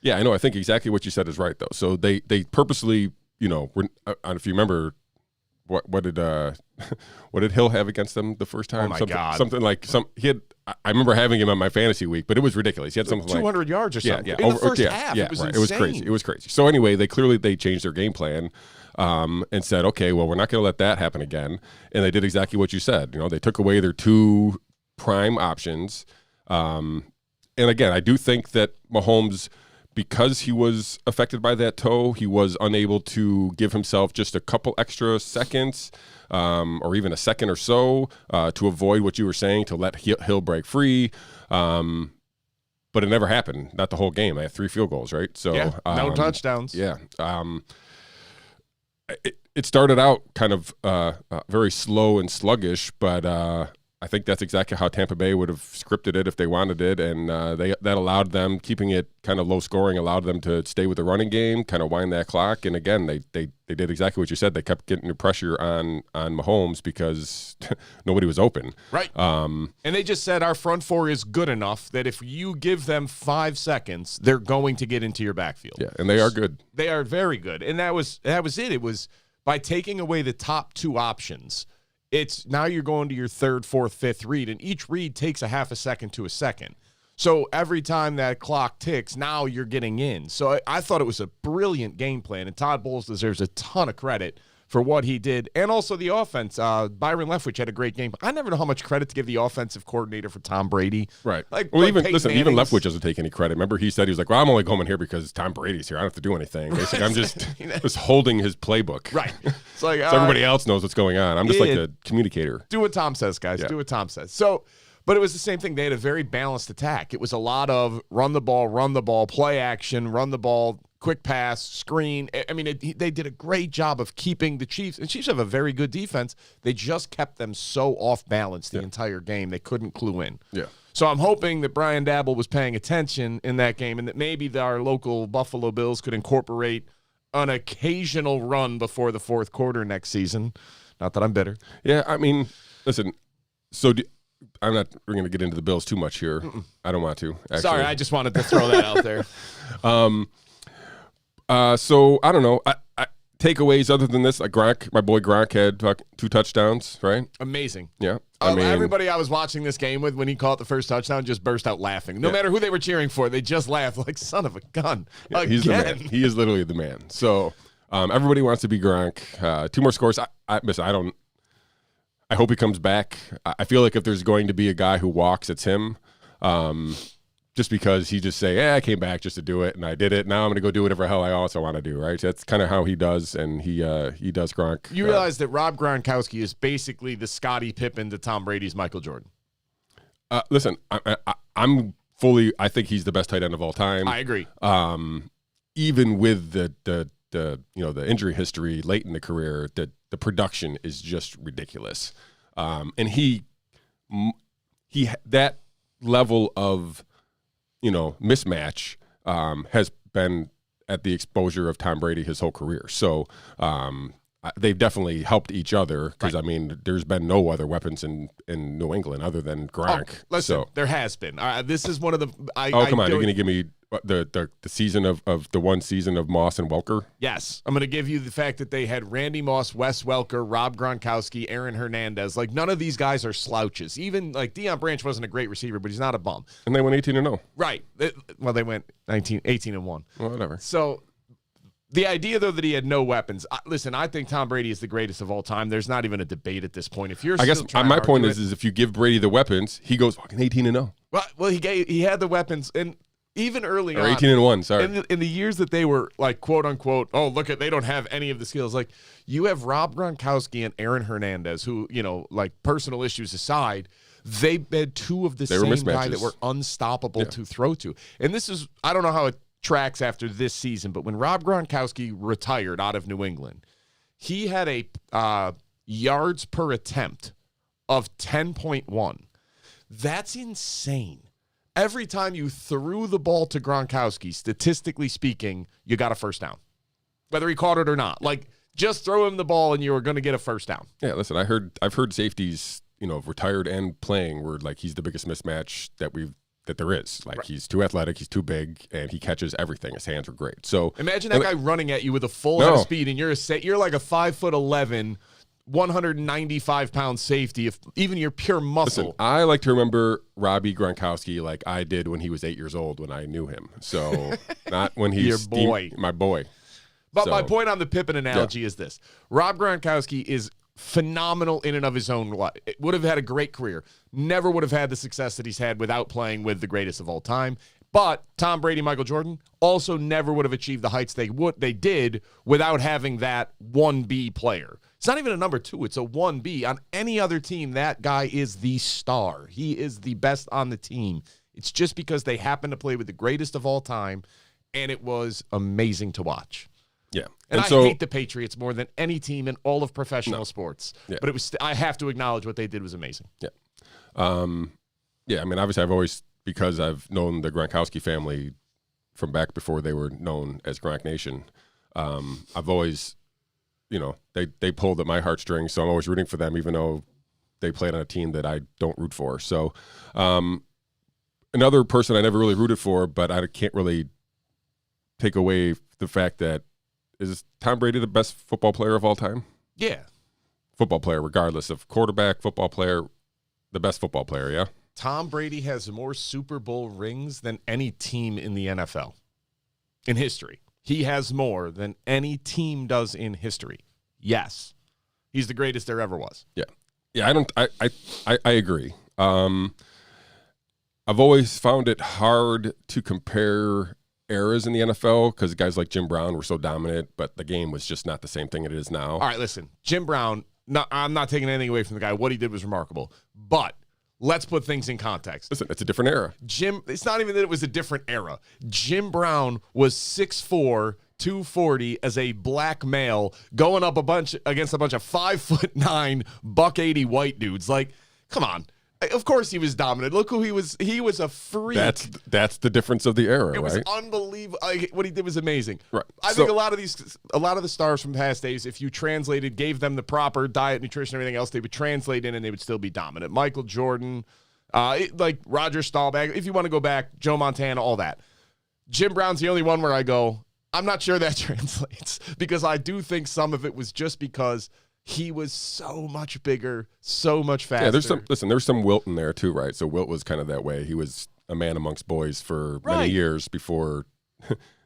Yeah, I know. I think exactly what you said is right, though. So they purposely, if you remember, what did what did Hill have against them the first time? Oh my God! Something like he had. I remember having him on my fantasy week, but it was ridiculous. He had something 200 yards or something. Yeah, in the first half. Yeah, it was right. insane. It was crazy. It was crazy. So anyway, they changed their game plan. And said, okay, well, we're not going to let that happen again. And they did exactly what you said. They took away their two prime options. And again, I do think that Mahomes, because he was affected by that toe, he was unable to give himself just a couple extra seconds or even a second or so to avoid what you were saying, to let Hill break free. But it never happened. Not the whole game. They had 3 field goals, right? So no touchdowns. Yeah. It started out kind of very slow and sluggish, but I think that's exactly how Tampa Bay would have scripted it if they wanted it, and that allowed them, keeping it kind of low scoring, allowed them to stay with the running game, kind of wind that clock. And again, they did exactly what you said. They kept getting the pressure on Mahomes because nobody was open. Right. And they just said our front four is good enough that if you give them 5 seconds, they're going to get into your backfield. Yeah, and they are good. They are very good. And that was it. It was by taking away the top 2 options, it's now you're going to your 3rd, 4th, 5th read, and each read takes a half a second to a second. So every time that clock ticks, now you're getting in. So I thought it was a brilliant game plan, and Todd Bowles deserves a ton of credit for what he did. And also the offense. Byron Leftwich had a great game. I never know how much credit to give the offensive coordinator for Tom Brady. Right. Even Leftwich doesn't take any credit. Remember, he said, he was like, well, I'm only coming here because Tom Brady's here. I don't have to do anything. Basically, I'm just holding his playbook. Right. It's like, so everybody else knows what's going on. I'm just like the communicator. Do what Tom says, guys. Yeah. Do what Tom says. So, but it was the same thing. They had a very balanced attack. It was a lot of run the ball, play action, run the ball, quick pass, screen. I mean, they did a great job of keeping the Chiefs. And Chiefs have a very good defense. They just kept them so off balance the entire game. They couldn't clue in. Yeah. So I'm hoping that Brian Dabble was paying attention in that game and that maybe our local Buffalo Bills could incorporate an occasional run before the 4th quarter next season. Not that I'm bitter. Yeah, I mean, listen, I'm not going to get into the Bills too much here. I don't want to, actually. Sorry, I just wanted to throw that out there. So I don't know. Takeaways other than this, like Gronk, my boy Gronk had 2 touchdowns, right? Amazing. Yeah. I mean, everybody I was watching this game with when he caught the first touchdown just burst out laughing. No matter who they were cheering for, they just laughed like son of a gun. Yeah, he's the man. He is literally the man. So everybody wants to be Gronk. 2 more scores. I hope he comes back. I feel like if there's going to be a guy who walks, it's him. Just because he just say, I came back just to do it, and I did it. Now I'm going to go do whatever the hell I also want to do, right? So that's kind of how he does, and he does Gronk. You realize that Rob Gronkowski is basically the Scottie Pippen to Tom Brady's Michael Jordan. Listen, I think he's the best tight end of all time. I agree. Even with the injury history late in the career, the production is just ridiculous. And he that level of mismatch has been at the exposure of Tom Brady his whole career. So they've definitely helped each other because, right. I mean, there's been no other weapons in New England other than Gronk. Listen, there has been. This is one of the come on. You're going to give me the season of the one season of Moss and Welker? Yes. I'm going to give you the fact that they had Randy Moss, Wes Welker, Rob Gronkowski, Aaron Hernandez. Like, none of these guys are slouches. Even, like, Deion Branch wasn't a great receiver, but he's not a bum. And they went 18-0. Right. They went 18-1. Well, whatever. So the idea, though, that he had no weapons. Listen, I think Tom Brady is the greatest of all time. There's not even a debate at this point. If you're, I guess my point is if you give Brady the weapons, he goes fucking 18-0. Well, he had the weapons, and even early on, 18-1. Sorry, in the years that they were like quote unquote, oh look at they don't have any of the skills. Like you have Rob Gronkowski and Aaron Hernandez, who like personal issues aside, they had 2 of the same guy that were unstoppable to throw to. And this is I don't know how it tracks after this season, but when Rob Gronkowski retired out of New England, he had a yards per attempt of 10.1. That's insane. Every time you threw the ball to Gronkowski, statistically speaking, you got a first down, whether he caught it or not. Like, just throw him the ball and you were going to get a first down. Yeah, listen, I've heard safeties, retired and playing, where like he's the biggest mismatch that we've that there is. Like, he's too athletic, he's too big, and he catches everything. His hands are great. So imagine that guy running at you with a full head of speed, and you're like a 5'11", 195-pound safety. If even you're pure muscle. Listen, I like to remember Robbie Gronkowski like I did when he was 8 years old when I knew him. So not when he's my boy. But my point on the Pippen analogy is this: Rob Gronkowski is phenomenal in and of his own life. It would have had a great career. Never would have had the success that he's had without playing with the greatest of all time. But Tom Brady, Michael Jordan also never would have achieved the heights they did without having that 1B player. It's not even a number 2. It's a 1B. On any other team, that guy is the star. He is the best on the team. It's just because they happen to play with the greatest of all time, and it was amazing to watch. Yeah. And I hate the Patriots more than any team in all of professional sports. Yeah. But it was. I have to acknowledge what they did was amazing. Yeah. Yeah, I mean, obviously I've always, because I've known the Gronkowski family from back before they were known as Gronk Nation, I've always, they pulled at my heartstrings, so I'm always rooting for them, even though they played on a team that I don't root for. So another person I never really rooted for, but I can't really take away the fact that, is Tom Brady the best football player of all time? Yeah. Football player, regardless of quarterback, football player, the best football player, yeah? Tom Brady has more Super Bowl rings than any team in the NFL in history. He has more than any team does in history. Yes. He's the greatest there ever was. Yeah. Yeah, I agree. I've always found it hard to compare eras in the NFL because guys like Jim Brown were so dominant, but the game was just not the same thing it is now. All right, listen, Jim Brown, I'm not taking anything away from the guy. What he did was remarkable. But let's put things in context. Listen, it's a different era. It's not even that it was a different era. Jim Brown was 6'4", 240 as a black male going up against a bunch of 5'9", $180 white dudes. Like, come on. Of course he was dominant. Look who he was. He was a freak. That's the difference of the era, It right? was unbelievable. What he did was amazing. Right. I think a lot of the stars from past days, if you translated, gave them the proper diet, nutrition, everything else, they would translate in and they would still be dominant. Michael Jordan, like Roger Staubach, if you want to go back, Joe Montana, all that. Jim Brown's the only one where I go, I'm not sure that translates, because I do think some of it was just because he was so much bigger, so much faster. Yeah, there's some Wilt in there too, right? So Wilt was kind of that way. He was a man amongst boys for many years before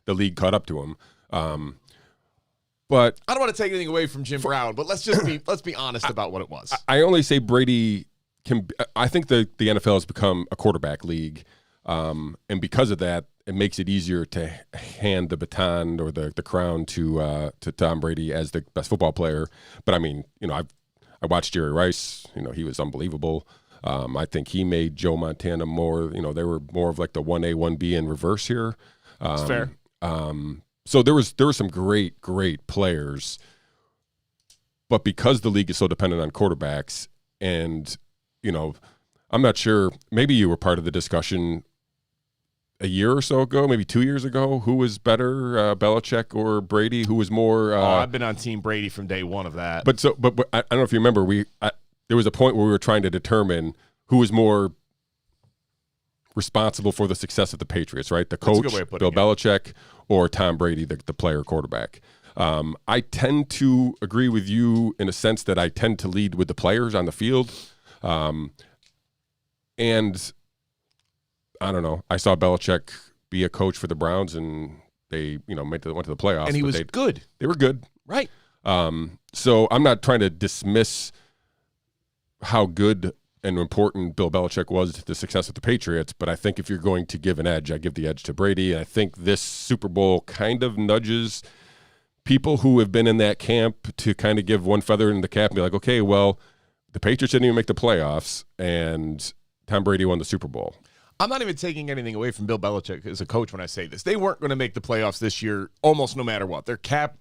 the league caught up to him. But I don't want to take anything away from Jim Brown, but let's be honest about what it was. I only say Brady can. I think the NFL has become a quarterback league, and because of that, it makes it easier to hand the baton or the crown to Tom Brady as the best football player. But I mean, I watched Jerry Rice. He was unbelievable. I think he made Joe Montana more. They were more of like the 1A, 1B in reverse here. That's fair. So there was some great players, but because the league is so dependent on quarterbacks, and I'm not sure. Maybe you were part of the discussion a year or so ago, maybe 2 years ago, who was better, Belichick or Brady? Who was more? I've been on Team Brady from day one of that. But I don't know if you remember, there was a point where we were trying to determine who was more responsible for the success of the Patriots, right? The coach, Bill Belichick, or Tom Brady, the player quarterback. I tend to agree with you in a sense that I tend to lead with the players on the field, and I don't know. I saw Belichick be a coach for the Browns, and they, went to the playoffs. And he was good. They were good, right? So I'm not trying to dismiss how good and important Bill Belichick was to the success of the Patriots, but I think if you're going to give an edge, I give the edge to Brady. And I think this Super Bowl kind of nudges people who have been in that camp to kind of give one feather in the cap and be like, okay, well, the Patriots didn't even make the playoffs, and Tom Brady won the Super Bowl. I'm not even taking anything away from Bill Belichick as a coach when I say this. They weren't going to make the playoffs this year almost no matter what. Their cap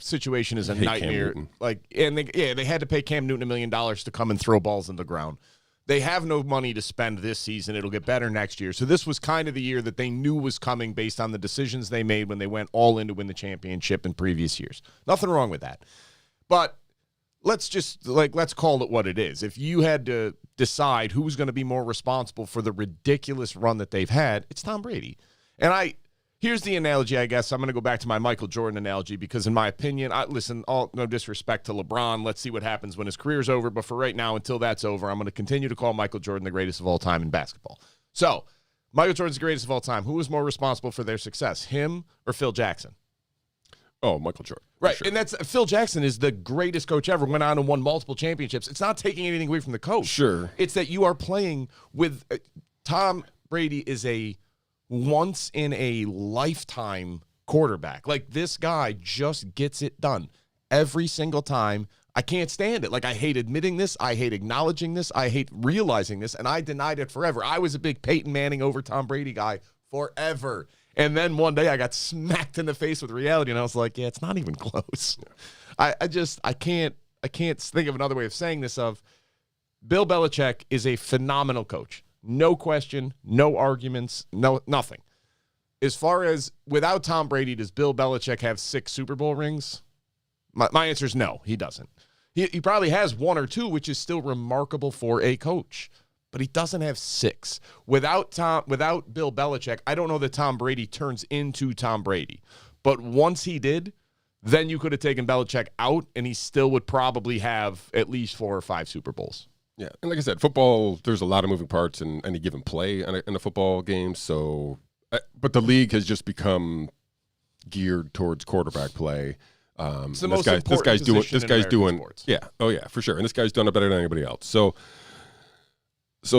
situation is a nightmare. They had to pay Cam Newton $1 million to come and throw balls in the ground. They have no money to spend this season. It'll get better next year. So this was kind of the year that they knew was coming based on the decisions they made when they went all in to win the championship in previous years. Nothing wrong with that. But let's call it what it is. If you had to decide who's going to be more responsible for the ridiculous run that they've had, it's Tom Brady. And here's the analogy, I guess. I'm going to go back to my Michael Jordan analogy because, in my opinion, no disrespect to LeBron. Let's see what happens when his career's over. But for right now, until that's over, I'm going to continue to call Michael Jordan the greatest of all time in basketball. So, Michael Jordan's the greatest of all time. Who was more responsible for their success, him or Phil Jackson? Oh, Michael Jordan. Right, sure. and that's Phil Jackson is the greatest coach ever, went on and won multiple championships. It's not taking anything away from the coach. Sure. It's that you are playing with Tom Brady is a once-in-a-lifetime quarterback. Like, this guy just gets it done every single time. I can't stand it. Like, I hate admitting this. I hate acknowledging this. I hate realizing this, and I denied it forever. I was a big Peyton Manning over Tom Brady guy forever. And then one day I got smacked in the face with reality, and I was like, yeah, it's not even close. Yeah. I can't think of another way of saying this. Bill Belichick is a phenomenal coach. No question, no arguments, nothing. As far as without Tom Brady, does Bill Belichick have 6 Super Bowl rings? My answer is no, he doesn't. He probably has 1 or 2, which is still remarkable for a coach, but he doesn't have 6. Without Bill Belichick, I don't know that Tom Brady turns into Tom Brady. But once he did, then you could have taken Belichick out, and he still would probably have at least 4 or 5 Super Bowls. Yeah, and like I said, football, there's a lot of moving parts in any given play in a football game. So, but the league has just become geared towards quarterback play. It's the most important this guy's doing sports. Yeah, oh yeah, for sure. And this guy's done it better than anybody else. So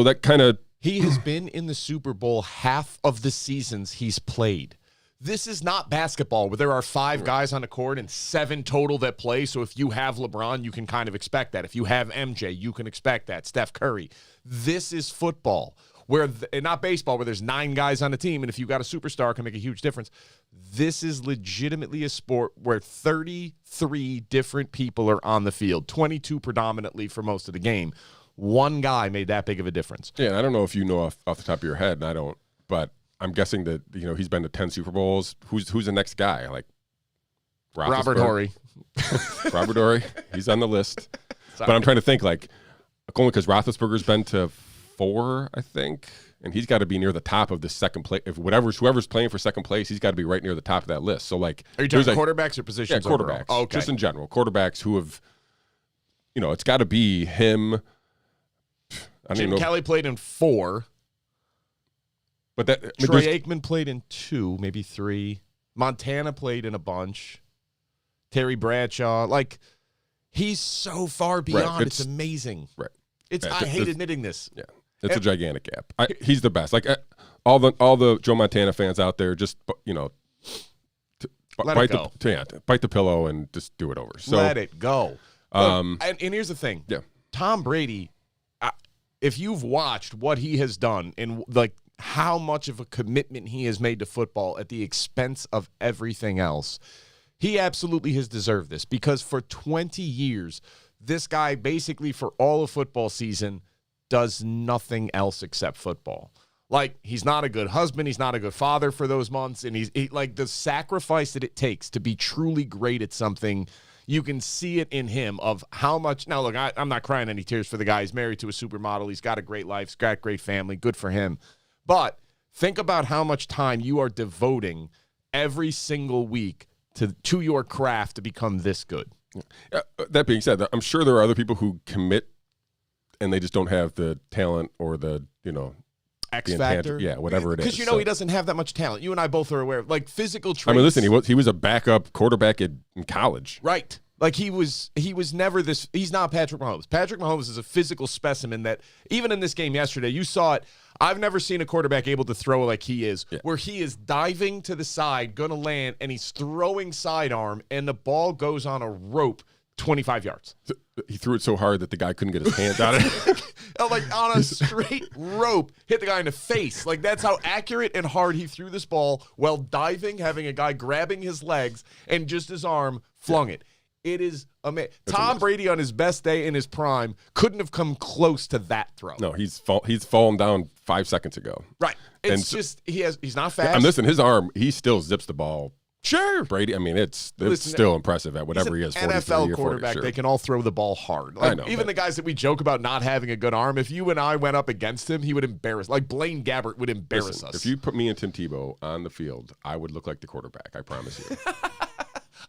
that kind of he has been in the Super Bowl half of the seasons he's played. This is not basketball where there are 5 guys on the court and 7 total that play. So if you have LeBron, you can kind of expect that. If you have MJ, you can expect that. Steph Curry. This is football, and not baseball, where there's 9 guys on the team, and if you got a superstar, it can make a huge difference. This is legitimately a sport where 33 different people are on the field, 22 predominantly for most of the game. One guy made that big of a difference. Yeah, and I don't know if you know off the top of your head, and I don't, but I'm guessing that he's been to 10 Super Bowls. Who's the next guy? Like Robert Horry. Robert Horry. He's on the list. Sorry. But I'm trying to think, like, only because Roethlisberger's been to 4, I think, and he's got to be near the top of the second place. If whoever's playing for second place, he's got to be right near the top of that list. So, like, are you talking quarterbacks or positions? Yeah, quarterbacks. Oh, okay. Just in general, quarterbacks who have, it's got to be him. Jim Kelly played in 4. But Troy Aikman played in 2, maybe 3. Montana played in a bunch. Terry Bradshaw. Like, he's so far beyond. Right. It's amazing. Right. I hate admitting this. Yeah. It's a gigantic gap. He's the best. Like, all the Joe Montana fans out there, just, bite the pillow and just do it over. So let it go. And here's the thing. Yeah. Tom Brady, if you've watched what he has done and, like, how much of a commitment he has made to football at the expense of everything else, he absolutely has deserved this, because for 20 years, this guy basically for all of football season does nothing else except football. Like, he's not a good husband. He's not a good father for those months. And he like, the sacrifice that it takes to be truly great at something, you can see it in him of how much. Now, look, I'm not crying any tears for the guy. He's married to a supermodel. He's got a great life. He's got a great family. Good for him. But think about how much time you are devoting every single week to your craft to become this good. That being said, I'm sure there are other people who commit and they just don't have the talent or the, X factor. Yeah, whatever it is. Because he doesn't have that much talent. You and I both are aware of, like, physical traits. I mean, listen, he was a backup quarterback in college. Right. Like, he was never this. He's not Patrick Mahomes. Patrick Mahomes is a physical specimen that, even in this game yesterday, you saw it. I've never seen a quarterback able to throw like he is, where he is diving to the side, going to land, and he's throwing sidearm, and the ball goes on a rope 25 yards. He threw it so hard that the guy couldn't get his hands out of it. Like, on a straight rope, hit the guy in the face. Like, that's how accurate and hard he threw this ball while diving, having a guy grabbing his legs, and just his arm flung it. It is amazing. Tom Brady on his best day in his prime couldn't have come close to that throw. No, he's fallen down 5 seconds ago. Right. It's just he's not fast. And listen, his arm, he still zips the ball Sure. Brady, I mean, it's still impressive at whatever he is. NFL quarterback. Sure. They can all throw the ball hard. Like, I know, even the guys that we joke about not having a good arm, if you and I went up against him, he would embarrass. Like Blaine Gabbert would embarrass us. If you put me and Tim Tebow on the field, I would look like the quarterback. I promise you.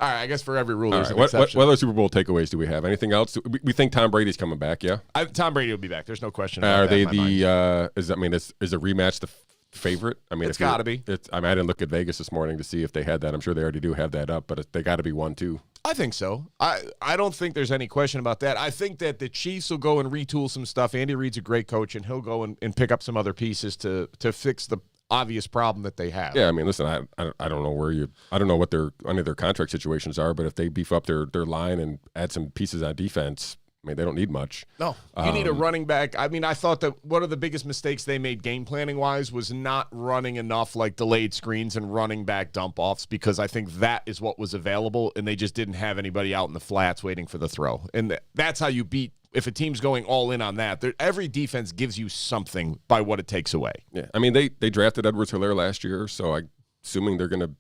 All right, I guess for every rule there's an exception. What other Super Bowl takeaways do we have? Anything else? We think Tom Brady's coming back, yeah? Tom Brady will be back. There's no question about that. Are they is a rematch the favorite? I mean, it's got to be. I didn't look at Vegas this morning to see if they had that. I'm sure they already do have that up, but they got to be 1-2. I think so. I don't think there's any question about that. I think that the Chiefs will go and retool some stuff. Andy Reid's a great coach, and he'll go and pick up some other pieces to fix the obvious problem that they have. Yeah, I mean, listen, I don't know I don't know what any of their contract situations are, but if they beef up their line and add some pieces on defense, I mean, they don't need much. No, you need a running back. I mean, I thought that one of the biggest mistakes they made game planning wise was not running enough like delayed screens and running back dump offs, because I think that is what was available, and they just didn't have anybody out in the flats waiting for the throw. And that's how you beat. If a team's going all in on that, every defense gives you something by what it takes away. Yeah, I mean, they drafted Edwards-Helaire last year, so I'm assuming they're going to.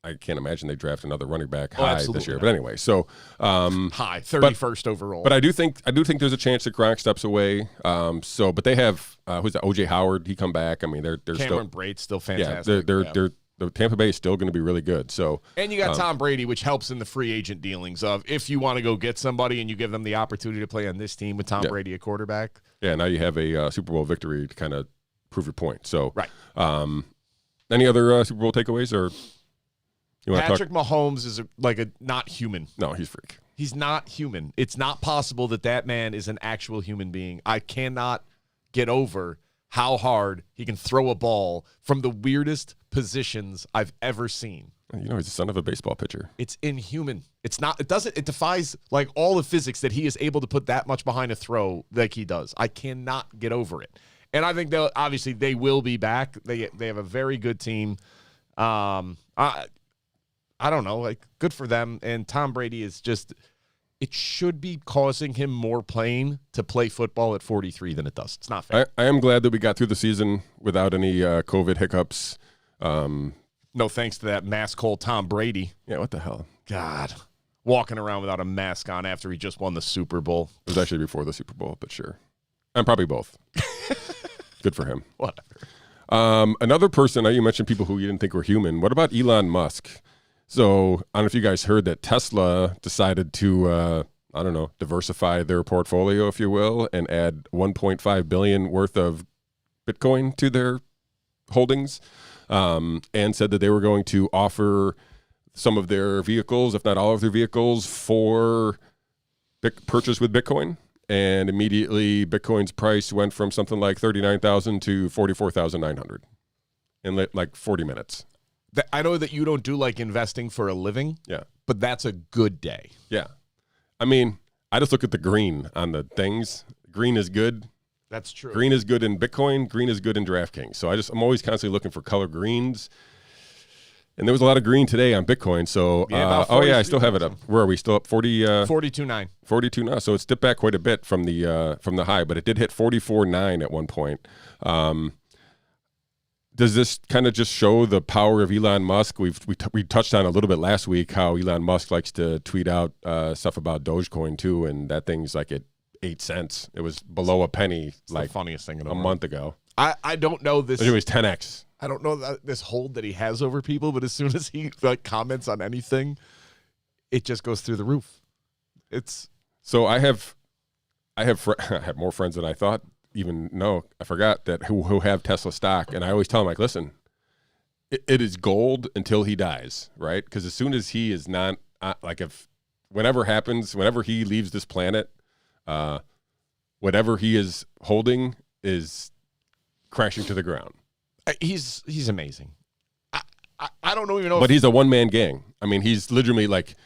I can't imagine they draft another running back high this year. But anyway, so high 31st overall. But I do think there's a chance that Gronk steps away. But they have who's that? OJ Howard. He come back. I mean, they're Cameron Brate's still fantastic. Yeah, the Tampa Bay is still going to be really good. So and you got Tom Brady, which helps in the free agent dealings of if you want to go get somebody and you give them the opportunity to play on this team with Tom Brady at quarterback. Yeah, now you have a Super Bowl victory to kind of prove your point. So right. Any other Super Bowl takeaways or? Patrick Mahomes is not human. No, he's freak. He's not human. It's not possible that man is an actual human being. I cannot get over how hard he can throw a ball from the weirdest positions I've ever seen. You know, he's the son of a baseball pitcher. It's inhuman. It's not. It defies like all the physics that he is able to put that much behind a throw like he does. I cannot get over it. And I think they will be back. They have a very good team. I don't know, like good for them. And Tom Brady is just, it should be causing him more pain to play football at 43 than it does. It's not fair. I am glad that we got through the season without any COVID hiccups. No thanks to that mask hole Tom Brady. Yeah, what the hell? God. Walking around without a mask on after he just won the Super Bowl. It was actually before the Super Bowl, but sure. And probably both. Good for him. Whatever. Another person, you mentioned people who you didn't think were human. What about Elon Musk? So I don't know if you guys heard that Tesla decided to, diversify their portfolio, if you will, and add $1.5 billion worth of Bitcoin to their holdings, and said that they were going to offer some of their vehicles, if not all of their vehicles, for purchase with Bitcoin. And immediately Bitcoin's price went from something like $39,000 to $44,900 in like 40 minutes. I know that you don't do like investing for a living, but that's a good day. Yeah. I mean, I just look at the green on the things. Green is good. That's true. Green is good in Bitcoin. Green is good in DraftKings. So I'm always constantly looking for color greens. And there was a lot of green today on Bitcoin. So, I still have it up. Where are we? Still up 40? 42.9. 42 now. So it's dipped back quite a bit from the high, but it did hit 44.9 at one point. Does this kind of just show the power of Elon Musk? We touched on a little bit last week how Elon Musk likes to tweet out stuff about Dogecoin too, and that thing's like at 8 cents. It was below a penny, it's like the funniest thing in the world. Month ago. I don't know this. It was 10x. I don't know this hold that he has over people, but as soon as he comments on anything, it just goes through the roof. So I have more friends than I thought. I forgot that who have Tesla stock, and I always tell them, like, listen, it is gold until he dies, right? Because as soon as he is not, whenever he leaves this planet, whatever he is holding is crashing to the ground. He's amazing. I don't even know, but he's a one-man gang. I mean, he's literally like,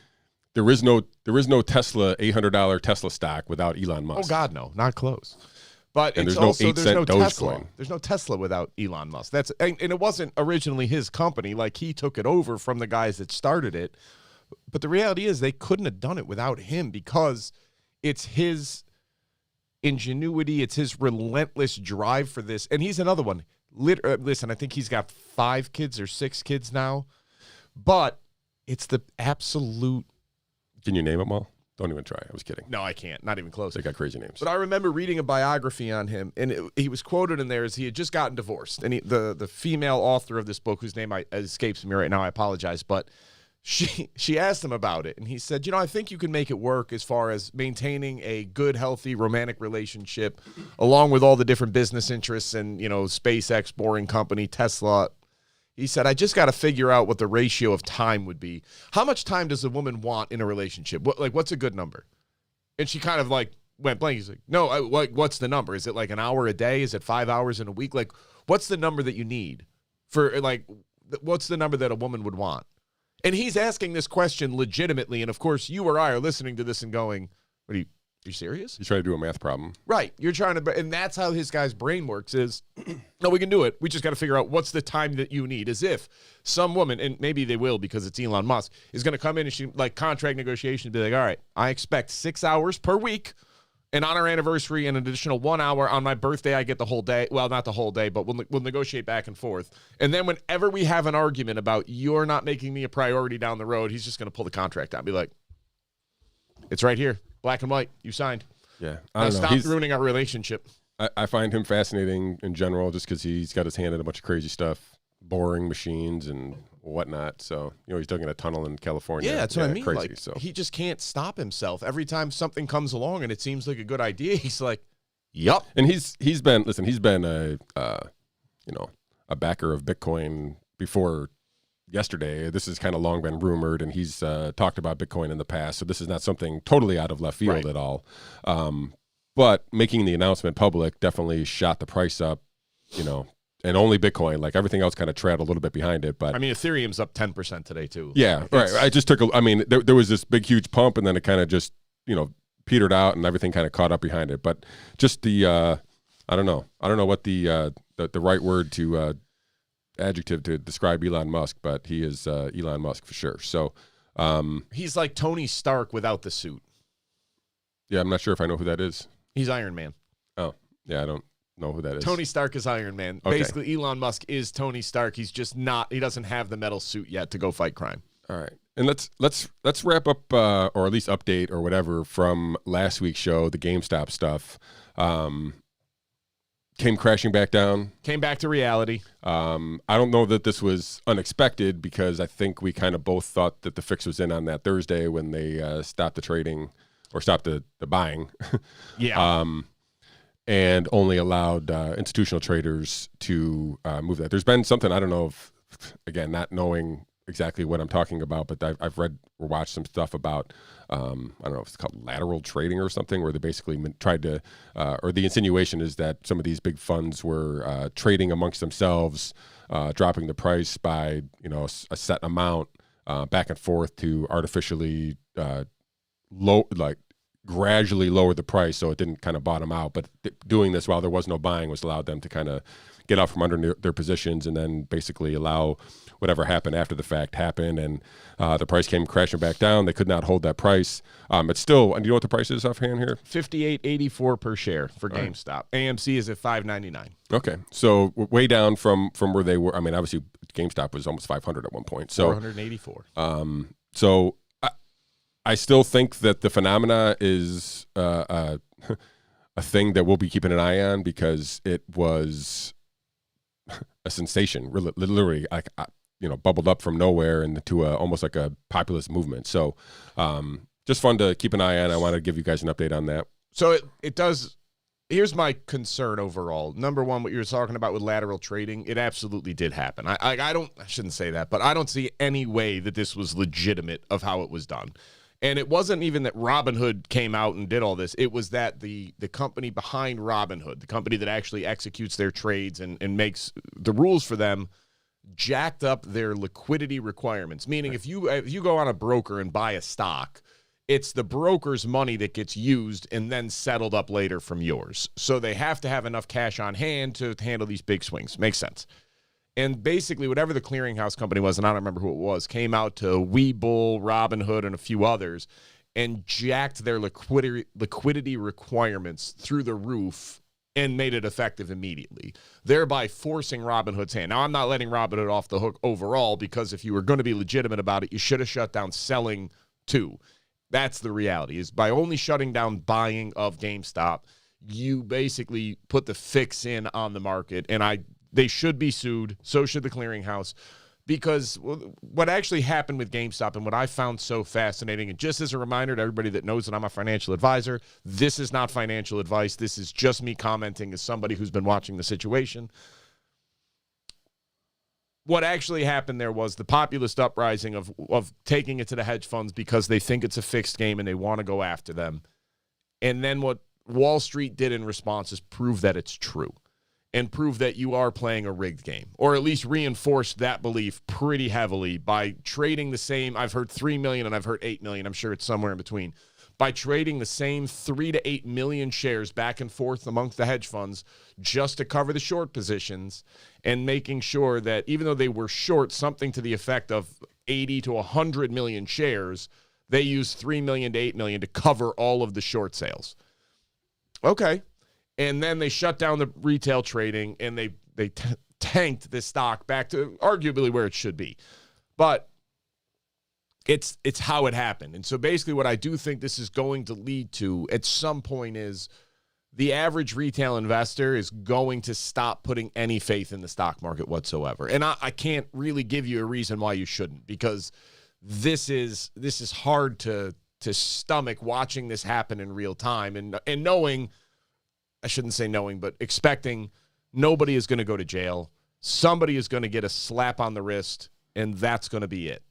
there is no Tesla $800 Tesla stock without Elon Musk. Oh God, no, not close. But and there's no 8-cent Dogecoin. There's no Tesla without Elon Musk. And it wasn't originally his company. Like, he took it over from the guys that started it. But the reality is they couldn't have done it without him, because it's his ingenuity. It's his relentless drive for this. And he's another one. Listen, I think he's got 5 kids or 6 kids now. But It's the absolute. Can you name them all? Don't even try. I was kidding. No, I can't. Not even close. They got crazy names. But I remember reading a biography on him, and he was quoted in there as he had just gotten divorced. And the female author of this book, whose name escapes me right now, I apologize, but she asked him about it, and he said, I think you can make it work as far as maintaining a good, healthy, romantic relationship, along with all the different business interests and, SpaceX, Boring Company, Tesla. He said, I just got to figure out what the ratio of time would be. How much time does a woman want in a relationship? What's a good number? And she kind of went blank. He's like, no, what's the number? Is it like an hour a day? Is it 5 hours in a week? What's the number that you need for what's the number that a woman would want? And he's asking this question legitimately. And of course, you or I are listening to this and going, are you serious? He's trying to do a math problem. Right. You're trying to, and that's how his guy's brain works is, no, we can do it. We just got to figure out what's the time that you need. As if some woman, and maybe they will because it's Elon Musk, is going to come in and she contract negotiation be like, all right, I expect 6 hours per week. And on our anniversary, an additional 1 hour. On my birthday, I get the whole day. Well, not the whole day, but we'll negotiate back and forth. And then whenever we have an argument about you're not making me a priority down the road, he's just going to pull the contract out and be like, it's right here, black and white. You signed. Yeah. I don't know. Stop ruining our relationship. I find him fascinating in general just because he's got his hand in a bunch of crazy stuff, boring machines and whatnot. So, he's digging a tunnel in California. Yeah, that's what I mean. Crazy, so he just can't stop himself. Every time something comes along and it seems like a good idea, he's like, yup. And he's been a backer of Bitcoin before yesterday. This has kind of long been rumored, and he's talked about Bitcoin in the past. So this is not something totally out of left field at all. But making the announcement public definitely shot the price up, and only Bitcoin, everything else kind of trailed a little bit behind it. But Ethereum's up 10% today too. Yeah, right. I just took there was this big, huge pump, and then it kind of just, petered out, and everything kind of caught up behind it. But just the, I don't know what the right word to adjective to describe Elon Musk, but he is Elon Musk for sure. So he's like Tony Stark without the suit. Yeah, I'm not sure if I know who that is. He's Iron Man. Oh, yeah, I don't know who that is. Tony Stark is Iron Man. Okay. Basically, Elon Musk is Tony Stark. He's just not. He doesn't have the metal suit yet to go fight crime. All right, and let's wrap up or at least update or whatever from last week's show. The GameStop stuff came crashing back down. Came back to reality. I don't know that this was unexpected because I think we kind of both thought that the fix was in on that Thursday when they stopped the trading or stopped the buying. Yeah. And only allowed institutional traders to move that. There's been something, I don't know if, again, not knowing exactly what I'm talking about, but I've read or watched some stuff about, I don't know if it's called lateral trading or something, where they basically tried to, or the insinuation is that some of these big funds were trading amongst themselves, dropping the price by, a set amount back and forth to artificially gradually lower the price so it didn't kind of bottom out. But doing this while there was no buying was allowed them to kind of get out from under their positions and then basically allow whatever happened after the fact happen. And the price came crashing back down. They could not hold that price. It's still, and do you know what the price is offhand here? $58.84 per share for GameStop. Right. AMC is at $5.99. Okay. So way down from where they were. I mean, obviously GameStop was almost 500 at one point. So 484. So I still think that the phenomena is a thing that we'll be keeping an eye on because it was a sensation, literally, bubbled up from nowhere into almost like a populist movement. So just fun to keep an eye on. I want to give you guys an update on that. So it does. Here's my concern overall. Number one, what you were talking about with lateral trading, it absolutely did happen. I shouldn't say that, but I don't see any way that this was legitimate of how it was done. And it wasn't even that Robinhood came out and did all this. It was that the company behind Robinhood, the company that actually executes their trades and makes the rules for them, jacked up their liquidity requirements. Meaning if you go on a broker and buy a stock, it's the broker's money that gets used and then settled up later from yours. So they have to have enough cash on hand to handle these big swings. Makes sense. And basically, whatever the clearinghouse company was, and I don't remember who it was, came out to Webull, Robinhood, and a few others, and jacked their liquidity requirements through the roof and made it effective immediately, thereby forcing Robinhood's hand. Now, I'm not letting Robinhood off the hook overall, because if you were going to be legitimate about it, you should have shut down selling too. That's the reality, is by only shutting down buying of GameStop, you basically put the fix in on the market, and they should be sued. So should the clearinghouse. Because what actually happened with GameStop, and what I found so fascinating, and just as a reminder to everybody that knows that I'm a financial advisor, this is not financial advice. This is just me commenting as somebody who's been watching the situation. What actually happened there was the populist uprising of taking it to the hedge funds because they think it's a fixed game and they want to go after them. And then what Wall Street did in response is prove that it's true. And prove that you are playing a rigged game, or at least reinforce that belief pretty heavily by trading the same. I've heard 3 million and I've heard 8 million. I'm sure it's somewhere in between. By trading the same 3 to 8 million shares back and forth amongst the hedge funds just to cover the short positions, and making sure that even though they were short something to the effect of 80 to 100 million shares, they used 3 million to 8 million to cover all of the short sales. Okay. And then they shut down the retail trading, and they tanked this stock back to arguably where it should be. But it's how it happened. And so basically what I do think this is going to lead to at some point is the average retail investor is going to stop putting any faith in the stock market whatsoever. And I can't really give you a reason why you shouldn't, because this is hard to stomach watching this happen in real time and knowing – I shouldn't say knowing, but expecting nobody is going to go to jail. Somebody is going to get a slap on the wrist, and that's going to be it.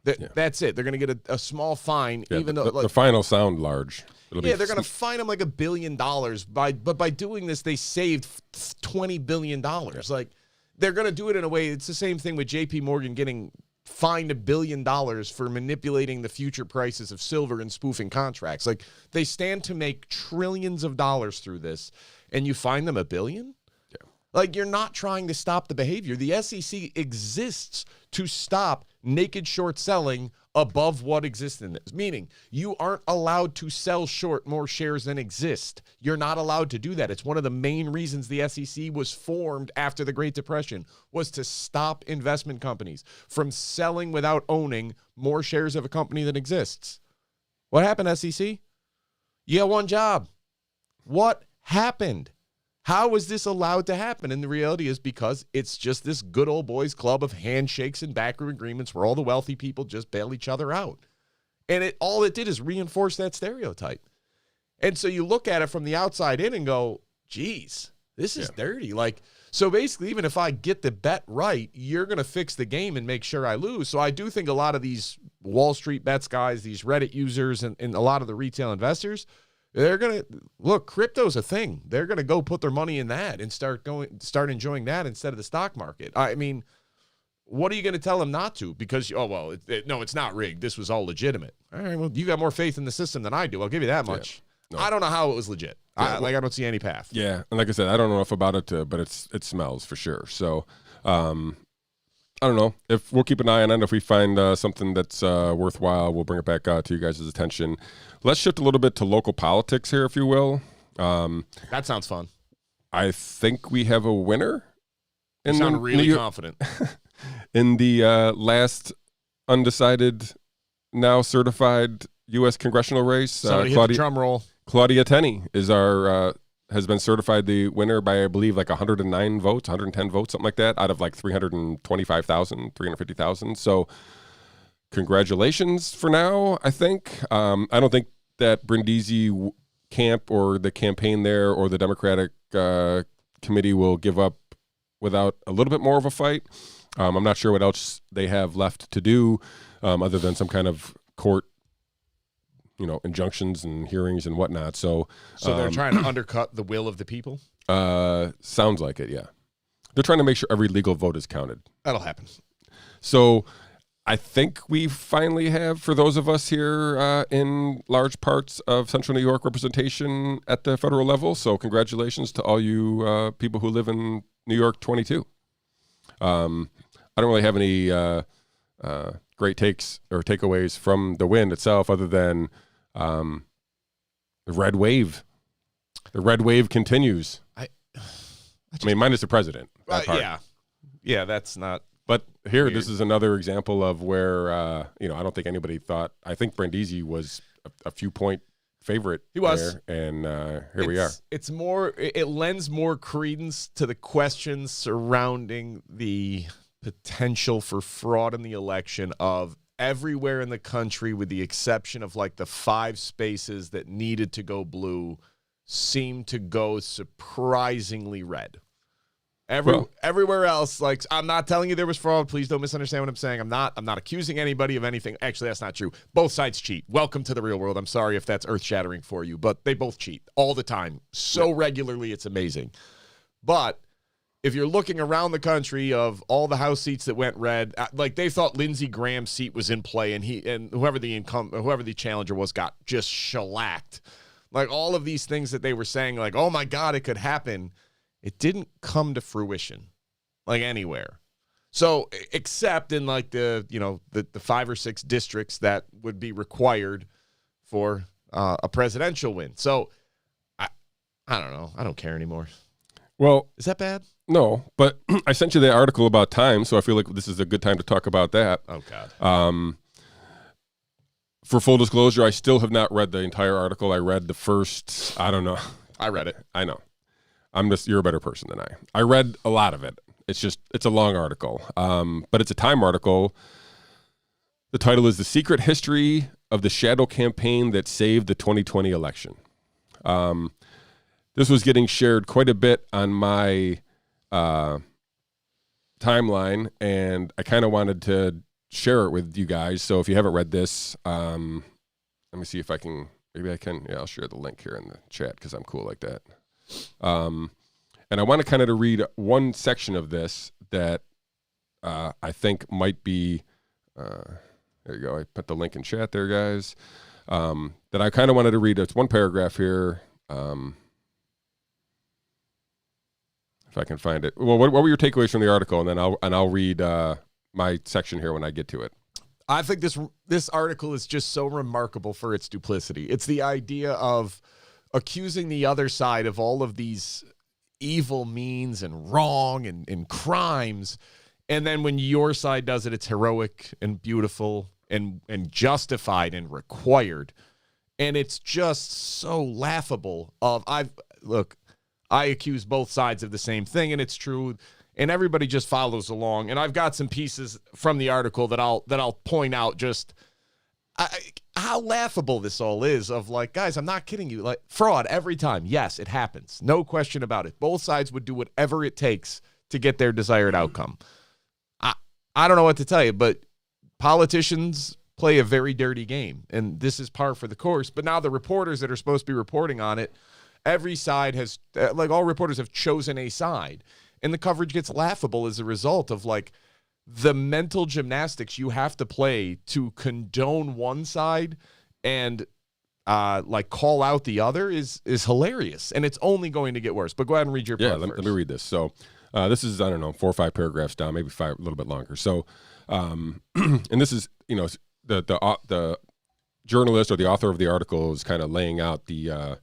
That's it. They're going to get a small fine, even though the fine will sound large. They're going to fine them like $1 billion. But by doing this, they saved $20 billion. Yeah. Like, they're going to do it in a way. It's the same thing with J.P. Morgan getting fined $1 billion for manipulating the future prices of silver and spoofing contracts. Like, they stand to make trillions of dollars through this, and you fine them $1 billion? Yeah. Like, you're not trying to stop the behavior. The SEC exists to stop naked short selling above what exists in this. Meaning, you aren't allowed to sell short more shares than exist. You're not allowed to do that. It's one of the main reasons the SEC was formed after the Great Depression, was to stop investment companies from selling without owning more shares of a company that exists. What happened, SEC? You got one job. What happened? How was this allowed to happen? And the reality is because it's just this good old boys club of handshakes and backroom agreements where all the wealthy people just bail each other out. And all it did is reinforce that stereotype. And so you look at it from the outside in and go, geez, this is dirty. Like, so basically, even if I get the bet right, you're going to fix the game and make sure I lose. So I do think a lot of these Wall Street bets guys, these Reddit users, and a lot of the retail investors, they're going to look, crypto's a thing. They're going to go put their money in that and start enjoying that instead of the stock market. I mean, what are you going to tell them not to? Because, no, it's not rigged. This was all legitimate. All right, well, you got more faith in the system than I do. I'll give you that much. Yeah. No. I don't know how it was legit. Yeah, I don't see any path. Yeah, and like I said, I don't know enough about it, but it smells for sure. So, I don't know. If we'll keep an eye on it. If we find something that's worthwhile, we'll bring it back to you guys' attention. Let's shift a little bit to local politics here, if you will. That sounds fun. I think we have a winner. You sound really confident. In the last undecided, now certified U.S. congressional race, hit the drum roll. Claudia Tenney is has been certified the winner by, I believe, like 109 votes, 110 votes, something like that, out of like 325,000, 350,000. So congratulations for now, I think. I don't think that Brindisi camp or the campaign there or the Democratic committee will give up without a little bit more of a fight. I'm not sure what else they have left to do other than some kind of court, injunctions and hearings and whatnot. So they're trying to undercut the will of the people? Sounds like it, yeah. They're trying to make sure every legal vote is counted. That'll happen. So I think we finally have, for those of us here in large parts of Central New York, representation at the federal level. So congratulations to all you people who live in New York 22. I don't really have any great takes or takeaways from the win itself other than the red wave. The red wave continues. I mean, minus the president. Yeah, that's not. But here, weird. This is another example of where, I don't think anybody thought. I think Brindisi was a few point favorite. He was. There, and here we are. It's more. It lends more credence to the questions surrounding the potential for fraud in the election of everywhere in the country, with the exception of like the 5 spaces that needed to go blue, seemed to go surprisingly red. Everywhere else, like, I'm not telling you there was fraud. Please don't misunderstand what I'm saying. I'm not accusing anybody of anything. Actually, that's not true. Both sides cheat. Welcome to the real world. I'm sorry if that's earth-shattering for you, but they both cheat all the time. So regularly, it's amazing. But if you're looking around the country of all the House seats that went red, like they thought Lindsey Graham's seat was in play, and whoever the challenger was got just shellacked. Like all of these things that they were saying, like, oh my God, it could happen. It didn't come to fruition, like anywhere. So, except in like the 5 or 6 districts that would be required for a presidential win. So, I don't know. I don't care anymore. Well, is that bad? No, but I sent you the article about time, so I feel like this is a good time to talk about that. Oh God. For full disclosure, I still have not read the entire article. I read the first. I don't know. I read it. I know. You're a better person than I. I read a lot of it. It's a long article, but it's a Time article. The title is "The Secret History of the Shadow Campaign That Saved the 2020 Election." This was getting shared quite a bit on my timeline, and I kind of wanted to share it with you guys. So if you haven't read this, let me see if I can. Maybe I can. Yeah, I'll share the link here in the chat because I'm cool like that. And I want to kind of read one section of this that I think might be, there you go. I put the link in chat there, guys, that I kind of wanted to read. It's one paragraph here. If I can find it. Well, what were your takeaways from the article? And then I'll read my section here when I get to it. I think this article is just so remarkable for its duplicity. It's the idea of accusing the other side of all of these evil means and wrong and crimes, and then when your side does it, it's heroic and beautiful and justified and required, and it's just so laughable. I accuse both sides of the same thing, and it's true, and everybody just follows along. And I've got some pieces from the article that I'll point out just how laughable this all is, of like, guys, I'm not kidding you. Like, fraud every time. Yes, it happens. No question about it. Both sides would do whatever it takes to get their desired outcome. I don't know what to tell you, but politicians play a very dirty game, and this is par for the course. But now the reporters that are supposed to be reporting on it, every side has, like, all reporters have chosen a side, and the coverage gets laughable as a result of, like, the mental gymnastics you have to play to condone one side and like call out the other is hilarious, and it's only going to get worse. But go ahead and read your part first. Let me read this. So this is, I don't know, 4 or 5 paragraphs down, maybe 5, a little bit longer. So and this is, the journalist or the author of the article is kind of laying out the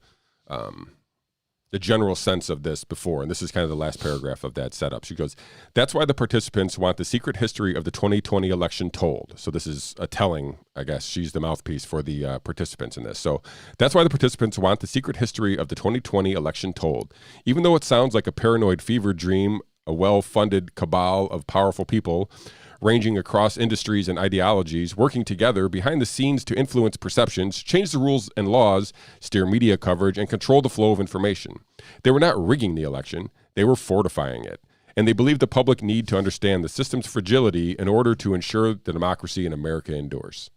general sense of this before, and this is kind of the last paragraph of that setup. She goes, "That's why the participants want the secret history of the 2020 election told." So this is a telling, I guess. She's the mouthpiece for the participants in this. So that's why the participants want the secret history of the 2020 election told. Even though it sounds like a paranoid fever dream, a well-funded cabal of powerful people ranging across industries and ideologies, working together behind the scenes to influence perceptions, change the rules and laws, steer media coverage, and control the flow of information. They were not rigging the election, they were fortifying it. And they believe the public need to understand the system's fragility in order to ensure the democracy in America endures.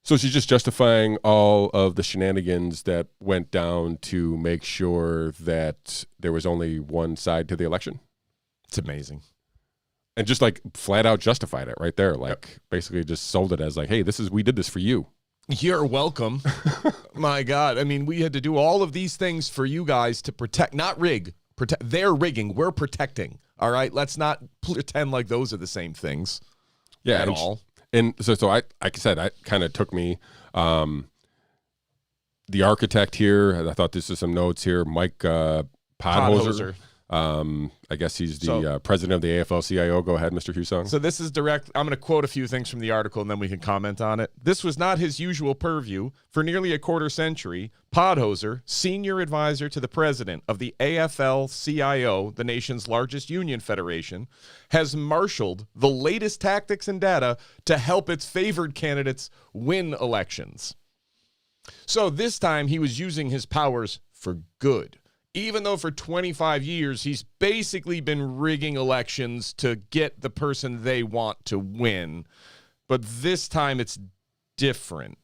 So she's just justifying all of the shenanigans that went down to make sure that there was only one side to the election. It's amazing. And just like flat out justified it right there. Like basically just sold it as like, hey, we did this for you. You're welcome. My God. I mean, we had to do all of these things for you guys to protect, not rig. They're rigging. We're protecting. All right. Let's not pretend like those are the same things. Yeah. At all. And so I, like I said, that kind of took me, The architect here, I thought this is some notes here, Mike Podhoser. I guess he's the president of the AFL-CIO. Go ahead, Mr. Hussong. So this is direct. I'm going to quote a few things from the article, and then we can comment on it. This was not his usual purview. For nearly a quarter century, Podhoser, senior advisor to the president of the AFL-CIO, the nation's largest union federation, has marshaled the latest tactics and data to help its favored candidates win elections. So this time he was using his powers for good. Even though for 25 years he's basically been rigging elections to get the person they want to win. But this time it's different.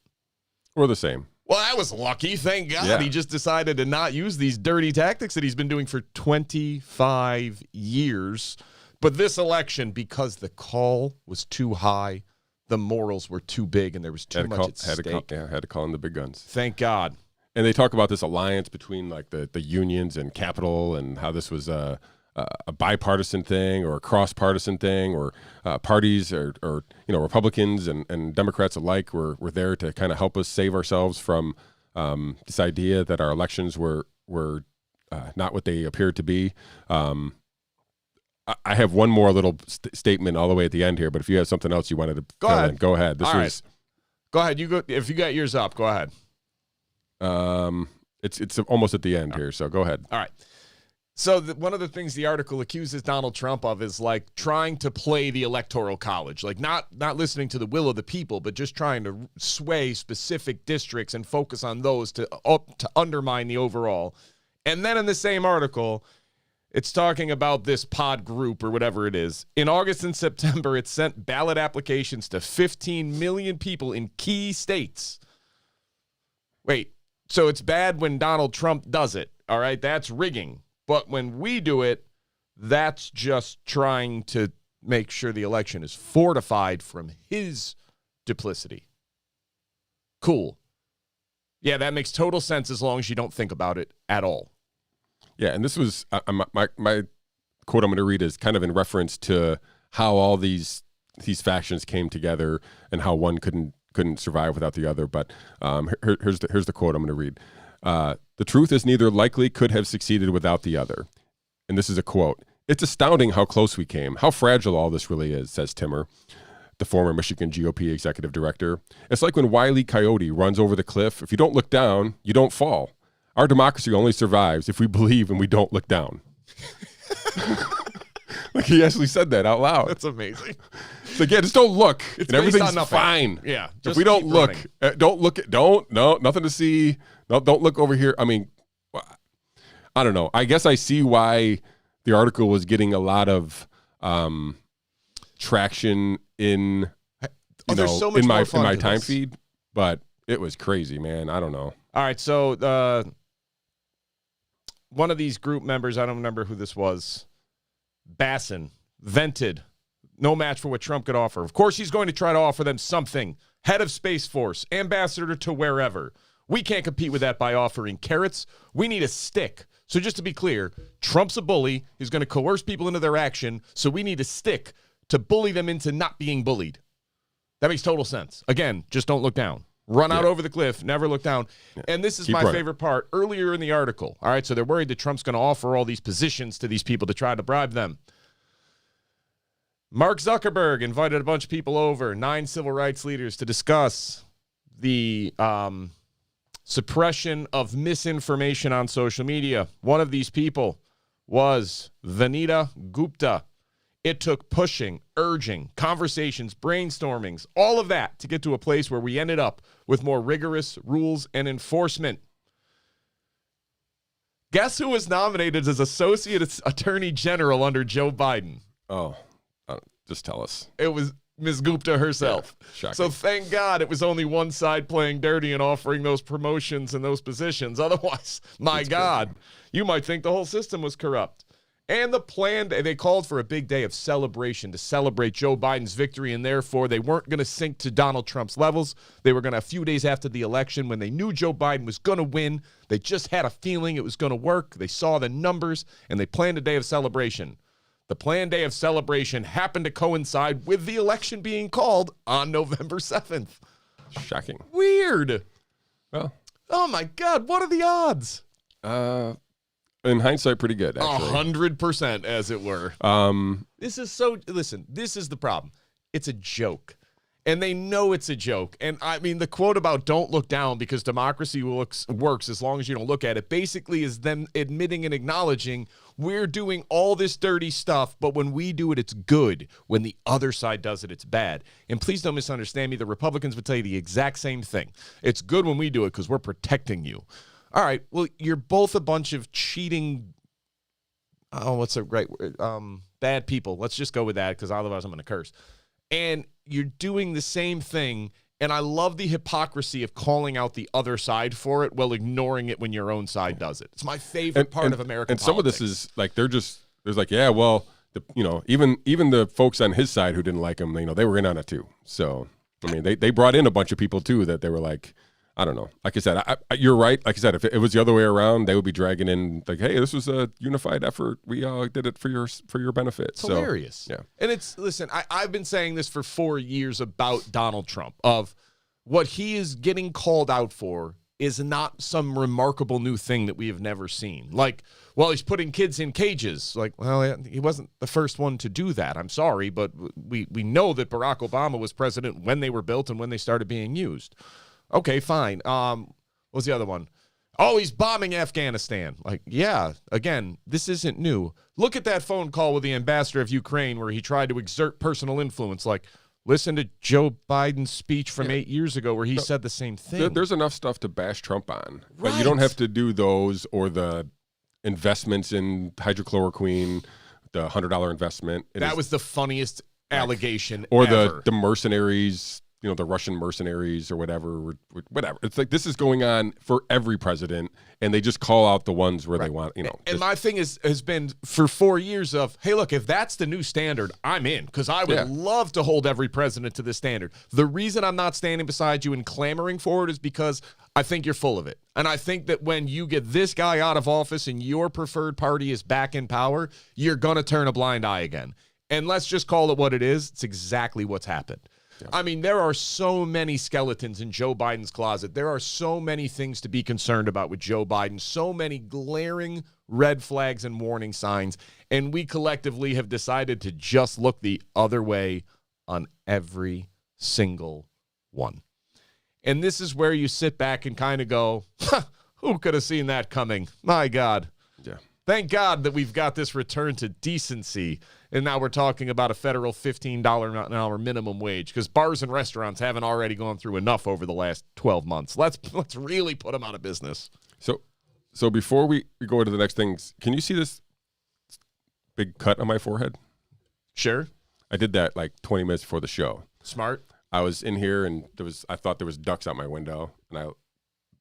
Or the same. Well, that was lucky. Thank God. Yeah. He just decided to not use these dirty tactics that he's been doing for 25 years. But this election, because the call was too high, the morals were too big, and there was too much at stake. Had to call in the big guns. Thank God. And they talk about this alliance between like the unions and capital, and how this was a bipartisan thing or a cross-partisan thing, or parties or Republicans and Democrats alike were there to kind of help us save ourselves from this idea that our elections were not what they appeared to be. I have one more little statement all the way at the end here, but if you have something else you wanted to go ahead. Go ahead. All right. Go ahead. You go if you got yours up. Go ahead. It's almost at the end here, so go ahead. All right. So one of the things the article accuses Donald Trump of is like trying to play the electoral college, like not listening to the will of the people, but just trying to sway specific districts and focus on those to undermine the overall. And then in the same article, it's talking about this pod group or whatever it is. In August and September, it sent ballot applications to 15 million people in key states. Wait, so it's bad when Donald Trump does it, all right? That's rigging. But when we do it, that's just trying to make sure the election is fortified from his duplicity. Cool. Yeah, that makes total sense as long as you don't think about it at all. Yeah, and this was my quote I'm going to read is kind of in reference to how all these factions came together and how one couldn't survive without the other. But here's the quote I'm going to read. The truth is neither likely could have succeeded without the other. And this is a quote. It's astounding how close we came, how fragile all this really is, says Timmer, the former Michigan GOP executive director. It's like when Wile E. Coyote runs over the cliff. If you don't look down, you don't fall. Our democracy only survives if we believe and we don't look down. Like he actually said that out loud. That's amazing. It's like, yeah, just don't look. It's and everything's fine. Yeah. If we don't look, nothing to see. Don't look over here. I mean, I don't know. I guess I see why the article was getting a lot of traction in my time feed, but it was crazy, man. I don't know. All right, so one of these group members, I don't remember who this was, Bassin, vented, no match for what Trump could offer. Of course, he's going to try to offer them something. Head of Space Force, ambassador to wherever. We can't compete with that by offering carrots. We need a stick. So just to be clear, Trump's a bully. He's going to coerce people into their action, so we need a stick to bully them into not being bullied. That makes total sense. Again, just don't look down. Run out over the cliff, never look down. Yeah. And this is my favorite part. Earlier in the article, all right, so they're worried that Trump's going to offer all these positions to these people to try to bribe them. Mark Zuckerberg invited a bunch of people over, 9 civil rights leaders, to discuss the suppression of misinformation on social media. One of these people was Vanita Gupta. It took pushing, urging, conversations, brainstormings, all of that to get to a place where we ended up with more rigorous rules and enforcement. Guess who was nominated as Associate Attorney General under Joe Biden? Oh, just tell us. It was Ms. Gupta herself. Yeah, shocking. So thank God it was only one side playing dirty and offering those promotions and those positions. Otherwise, my God, you might think the whole system was corrupt. And the plan, they called for a big day of celebration to celebrate Joe Biden's victory, and therefore they weren't going to sink to Donald Trump's levels. They were going to, a few days after the election, when they knew Joe Biden was going to win, they just had a feeling it was going to work. They saw the numbers, and they planned a day of celebration. The planned day of celebration happened to coincide with the election being called on November 7th. Shocking. Weird. Well, Oh, my God. What are the odds? In hindsight, pretty good, actually. 100%, as it were. This is listen, this is the problem. It's a joke. And they know it's a joke. And, I mean, the quote about don't look down because democracy works as long as you don't look at it basically is them admitting and acknowledging we're doing all this dirty stuff, but when we do it, it's good. When the other side does it, it's bad. And please don't misunderstand me. The Republicans would tell you the exact same thing. It's good when we do it because we're protecting you. All right, well, you're both a bunch of cheating, what's a right word? Bad people. Let's just go with that because otherwise I'm going to curse. And you're doing the same thing, and I love the hypocrisy of calling out the other side for it while ignoring it when your own side does it. It's my favorite part of American politics. And some of this is like there's like, yeah, well, even the folks on his side who didn't like him, they were in on it too. So I mean, they brought in a bunch of people too that they were like, I don't know. Like I said, you're right. Like I said, if it was the other way around, they would be dragging in like, hey, this was a unified effort. We all did it for your benefit. It's hilarious. Yeah. And listen, I've been saying this for 4 years about Donald Trump, of what he is getting called out for is not some remarkable new thing that we have never seen. Like, well, he's putting kids in cages. Like, well, he wasn't the first one to do that. I'm sorry, but we know that Barack Obama was president when they were built and when they started being used. Okay, fine. What was the other one? Oh, he's bombing Afghanistan. Like, yeah, again, this isn't new. Look at that phone call with the ambassador of Ukraine where he tried to exert personal influence. Like, listen to Joe Biden's speech from 8 years ago where he said the same thing. There's enough stuff to bash Trump on. Right. But you don't have to do those or the investments in hydrochloroquine, the $100 investment. That was the funniest allegation or ever. the mercenaries, the Russian mercenaries or whatever. It's like this is going on for every president, and they just call out the ones where they want, And my thing has been for 4 years of, hey, look, if that's the new standard, I'm in, because I would love to hold every president to this standard. The reason I'm not standing beside you and clamoring for it is because I think you're full of it. And I think that when you get this guy out of office and your preferred party is back in power, you're going to turn a blind eye again. And let's just call it what it is. It's exactly what's happened. I mean, there are so many skeletons in Joe Biden's closet. There are so many things to be concerned about with Joe Biden, so many glaring red flags and warning signs, and we collectively have decided to just look the other way on every single one. And this is where you sit back and kind of go, who could have seen that coming? My God. Yeah. Thank God that we've got this return to decency. And now we're talking about a federal $15 an hour minimum wage because bars and restaurants haven't already gone through enough over the last 12 months. Let's really put them out of business. So before we go into the next things, can you see this big cut on my forehead? Sure. I did that like 20 minutes before the show. Smart. I was in here and I thought there was ducks out my window, and I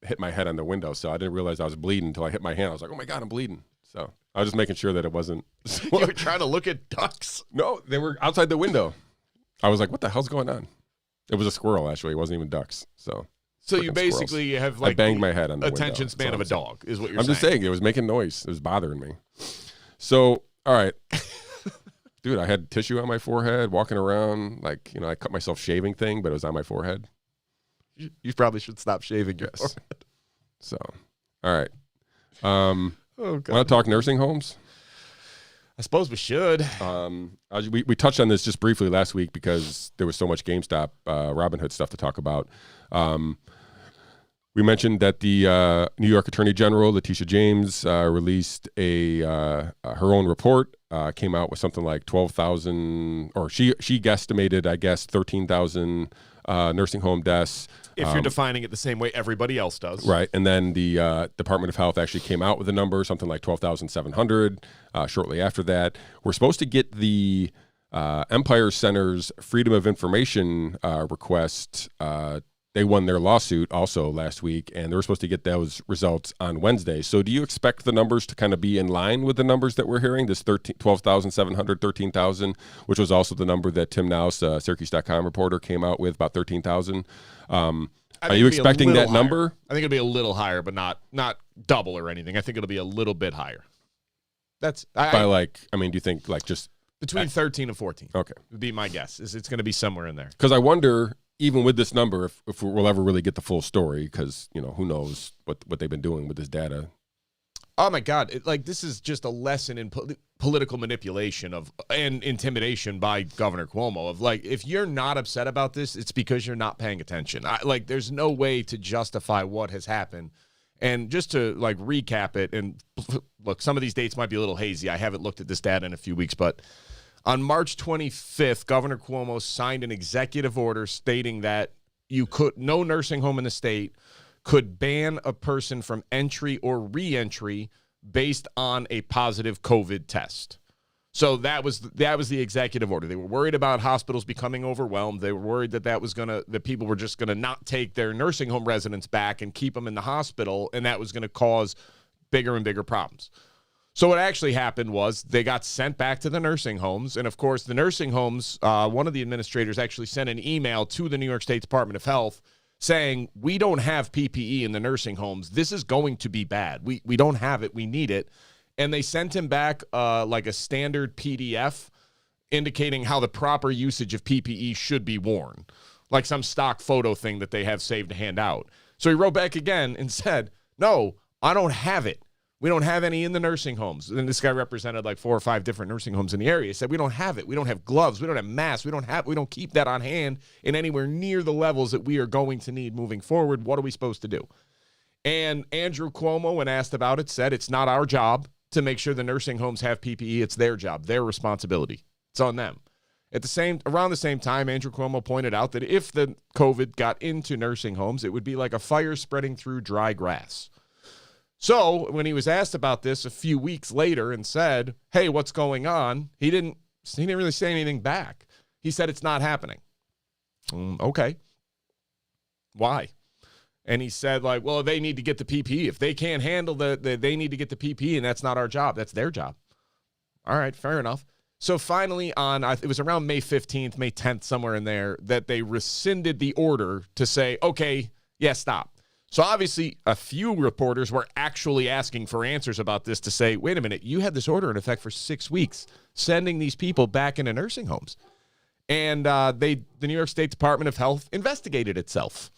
hit my head on the window, so I didn't realize I was bleeding until I hit my hand. I was like, oh my God, I'm bleeding. So I was just making sure that it wasn't. You were trying to look at ducks? No, they were outside the window. I was like, what the hell's going on? It was a squirrel, actually. It wasn't even ducks. So you basically have like I banged my head on the attention window. span of a dog is what you're saying. I'm just saying it was making noise. It was bothering me. So, all right. Dude, I had tissue on my forehead, walking around. Like, I cut myself shaving thing, but it was on my forehead. You probably should stop shaving your forehead. So, all right. Oh, God. Want to talk nursing homes? I suppose we should. We touched on this just briefly last week because there was so much GameStop Robinhood stuff to talk about. We mentioned that the New York Attorney General, Letitia James, released her own report, came out with something like 12,000, or she guesstimated, I guess, 13,000 nursing home deaths. If you're defining it the same way everybody else does. Right. And then the Department of Health actually came out with a number, something like 12,700 shortly after that. We're supposed to get the Empire Center's Freedom of Information request. They won their lawsuit also last week, and they were supposed to get those results on Wednesday. So do you expect the numbers to kind of be in line with the numbers that we're hearing, this 12,700, 13,000, which was also the number that Tim Nouse, Syracuse.com reporter, came out with, about 13,000? Are you expecting that number? I think it'll be a little higher, but not double or anything. I think it'll be a little bit higher. That's do you think like just between 13 and 14? Okay, would be my guess. It's going to be somewhere in there. Because I wonder, even with this number, if we'll ever really get the full story, because, you know, who knows what they've been doing with this data. Oh my God! This is just a lesson in political manipulation and intimidation by Governor Cuomo. Of like, if you're not upset about this, it's because you're not paying attention. There's no way to justify what has happened. And just to like recap it, and look, some of these dates might be a little hazy. I haven't looked at this data in a few weeks, but on March 25th, Governor Cuomo signed an executive order stating that no nursing home in the state could ban a person from entry or re-entry based on a positive COVID test. So that was the executive order. They were worried about hospitals becoming overwhelmed. They were worried that people were just gonna not take their nursing home residents back and keep them in the hospital, and that was gonna cause bigger and bigger problems. So what actually happened was they got sent back to the nursing homes, and of course the nursing homes, one of the administrators actually sent an email to the New York State Department of Health saying, we don't have PPE in the nursing homes. This is going to be bad. We don't have it. We need it. And they sent him back like a standard PDF indicating how the proper usage of PPE should be worn, like some stock photo thing that they have saved to hand out. So he wrote back again and said, no, I don't have it. We don't have any in the nursing homes. And this guy represented like 4 or 5 different nursing homes in the area. He said, we don't have it. We don't have gloves. We don't have masks. We don't keep that on hand in anywhere near the levels that we are going to need moving forward. What are we supposed to do? And Andrew Cuomo, when asked about it, said it's not our job to make sure the nursing homes have PPE. It's their job, their responsibility. It's on them. Around the same time, Andrew Cuomo pointed out that if the COVID got into nursing homes, it would be like a fire spreading through dry grass. So when he was asked about this a few weeks later and said, hey, what's going on? He didn't really say anything back. He said it's not happening. Okay. Why? And he said, like, well, they need to get the PPE. If they can't handle they need to get the PPE, and that's not our job. That's their job. All right, fair enough. So finally it was around May 15th, May 10th, somewhere in there, that they rescinded the order to say, okay, yeah, stop. So obviously a few reporters were actually asking for answers about this to say, wait a minute, you had this order in effect for 6 weeks, sending these people back into nursing homes. And the New York State Department of Health investigated itself.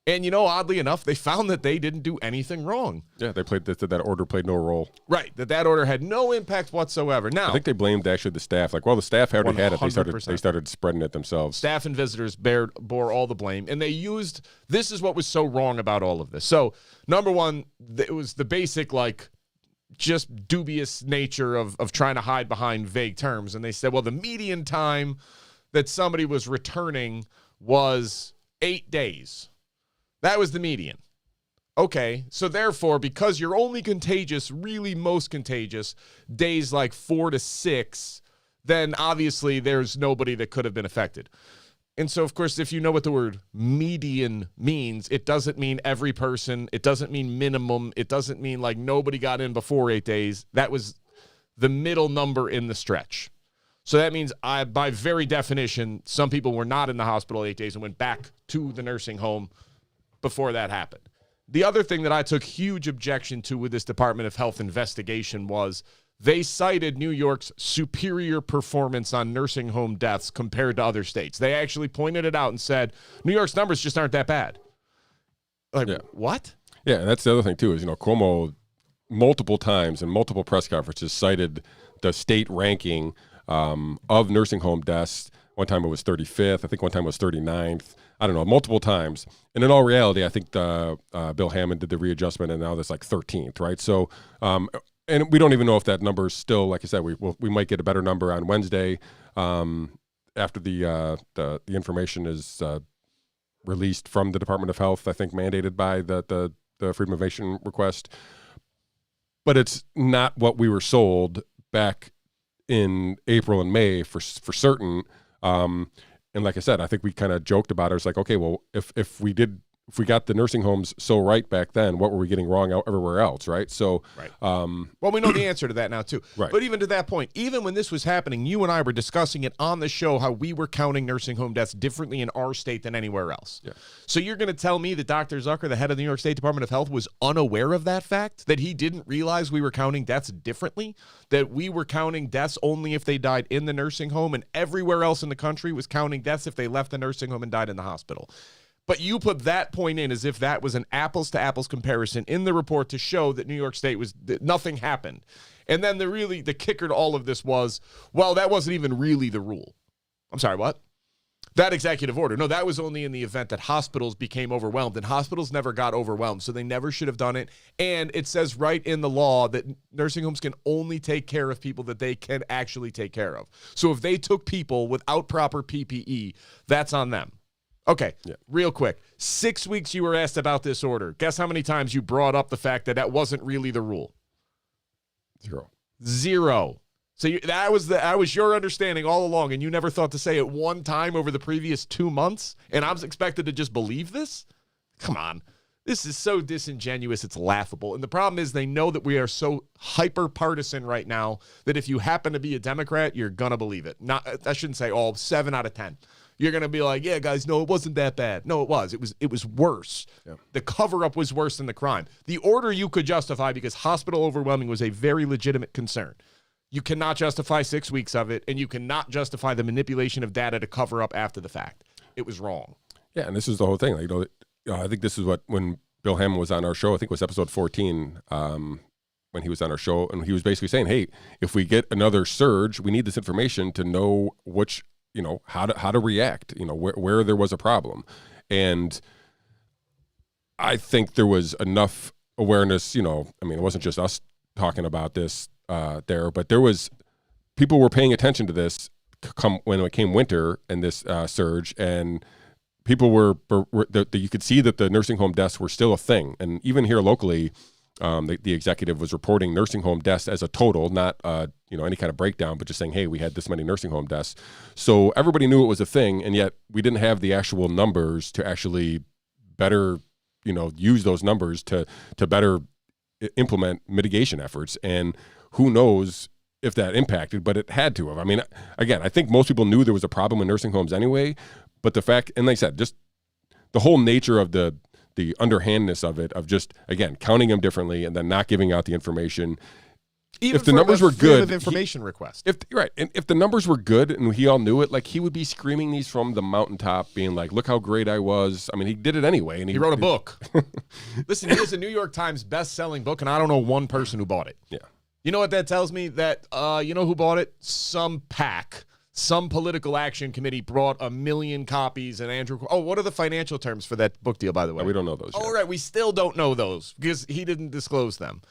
And, you know, oddly enough, they found that they didn't do anything wrong. Yeah, that order played no role. Right, that order had no impact whatsoever. Now, I think they blamed actually the staff. Like, well, the staff already had it. They started spreading it themselves. Staff and visitors bore all the blame. And this is what was so wrong about all of this. So, number one, it was the basic, like, just dubious nature of trying to hide behind vague terms. And they said, well, the median time that somebody was returning was 8 days. That was the median. Okay, so therefore, because you're only contagious, really most contagious, days like 4 to 6, then obviously there's nobody that could have been affected. And so, of course, if you know what the word median means, it doesn't mean every person. It doesn't mean minimum. It doesn't mean like nobody got in before 8 days. That was the middle number in the stretch. So that means by very definition, some people were not in the hospital 8 days and went back to the nursing home before that happened. The other thing that I took huge objection to with this Department of Health investigation was they cited New York's superior performance on nursing home deaths compared to other states. They actually pointed it out and said, New York's numbers just aren't that bad. Like, yeah. What? Yeah, and that's the other thing, too, is, you know, Cuomo multiple times in multiple press conferences cited the state ranking of nursing home deaths. One time it was 35th. I think one time it was 39th. I don't know, multiple times. And in all reality, I think Bill Hannon did the readjustment, and now that's like 13th, right? So, and we don't even know if that number is still, like I said, we might get a better number on Wednesday after the information is released from the Department of Health, I think mandated by the Freedom of Information request. But it's not what we were sold back in April and May for certain. And like I said, I think we kind of joked about it. It's like, okay, well, if we if we got the nursing homes so right back then, what were we getting wrong everywhere else, right? So, right. Well, we know the answer to that now too. Right. But even to that point, even when this was happening, you and I were discussing it on the show how we were counting nursing home deaths differently in our state than anywhere else. Yeah. So you're going to tell me that Dr. Zucker, the head of the New York State Department of Health, was unaware of that fact, that he didn't realize we were counting deaths differently, that we were counting deaths only if they died in the nursing home, and everywhere else in the country was counting deaths if they left the nursing home and died in the hospital. But you put that point in as if that was an apples-to-apples comparison in the report to show that New York State that nothing happened. And then the kicker to all of this was, well, that wasn't even really the rule. I'm sorry, what? That executive order. No, that was only in the event that hospitals became overwhelmed, and hospitals never got overwhelmed, so they never should have done it. And it says right in the law that nursing homes can only take care of people that they can actually take care of. So if they took people without proper PPE, that's on them. Okay, Real quick. 6 weeks you were asked about this order. Guess how many times you brought up the fact that that wasn't really the rule? Zero. So that was your understanding all along, and you never thought to say it one time over the previous 2 months, and I was expected to just believe this? Come on. This is so disingenuous, it's laughable. And the problem is they know that we are so hyper-partisan right now that if you happen to be a Democrat, you're going to believe it. I shouldn't say all, 7 out of 10. You're going to be like, yeah, guys, no, it wasn't that bad. No, it was. It was worse. Yeah. The cover-up was worse than the crime. The order you could justify because hospital overwhelming was a very legitimate concern. You cannot justify 6 weeks of it, and you cannot justify the manipulation of data to cover up after the fact. It was wrong. Yeah, and this is the whole thing. I think this is when Bill Hannon was on our show, I think it was episode 14, when he was on our show, and he was basically saying, hey, if we get another surge, we need this information to know which, how to react, where there was a problem. And I think there was enough awareness, it wasn't just us talking about this there, but there was, people were paying attention to this when it came winter and this surge, and people were you could see that the nursing home deaths were still a thing. And even here locally, the executive was reporting nursing home deaths as a total, not any kind of breakdown, but just saying, hey, we had this many nursing home deaths. So everybody knew it was a thing, and yet we didn't have the actual numbers to actually better, use those numbers to better implement mitigation efforts. And who knows if that impacted, but it had to have. I mean, again, I think most people knew there was a problem with nursing homes anyway, but the fact, and like I said, just the whole nature of the underhandness of it, of just, again, counting them differently and then not giving out the information. Even if the numbers were good, information request. And if the numbers were good and he all knew it, like, he would be screaming these from the mountaintop, being like, "Look how great I was." I mean, he did it anyway, and he wrote a book. Listen, he has a New York Times best-selling book, and I don't know one person who bought it. Yeah, you know what that tells me? That you know who bought it? Some PAC. Some political action committee brought 1 million copies, and Andrew. Oh, what are the financial terms for that book deal, by the way? We don't know those. Oh, right. We still don't know those because he didn't disclose them.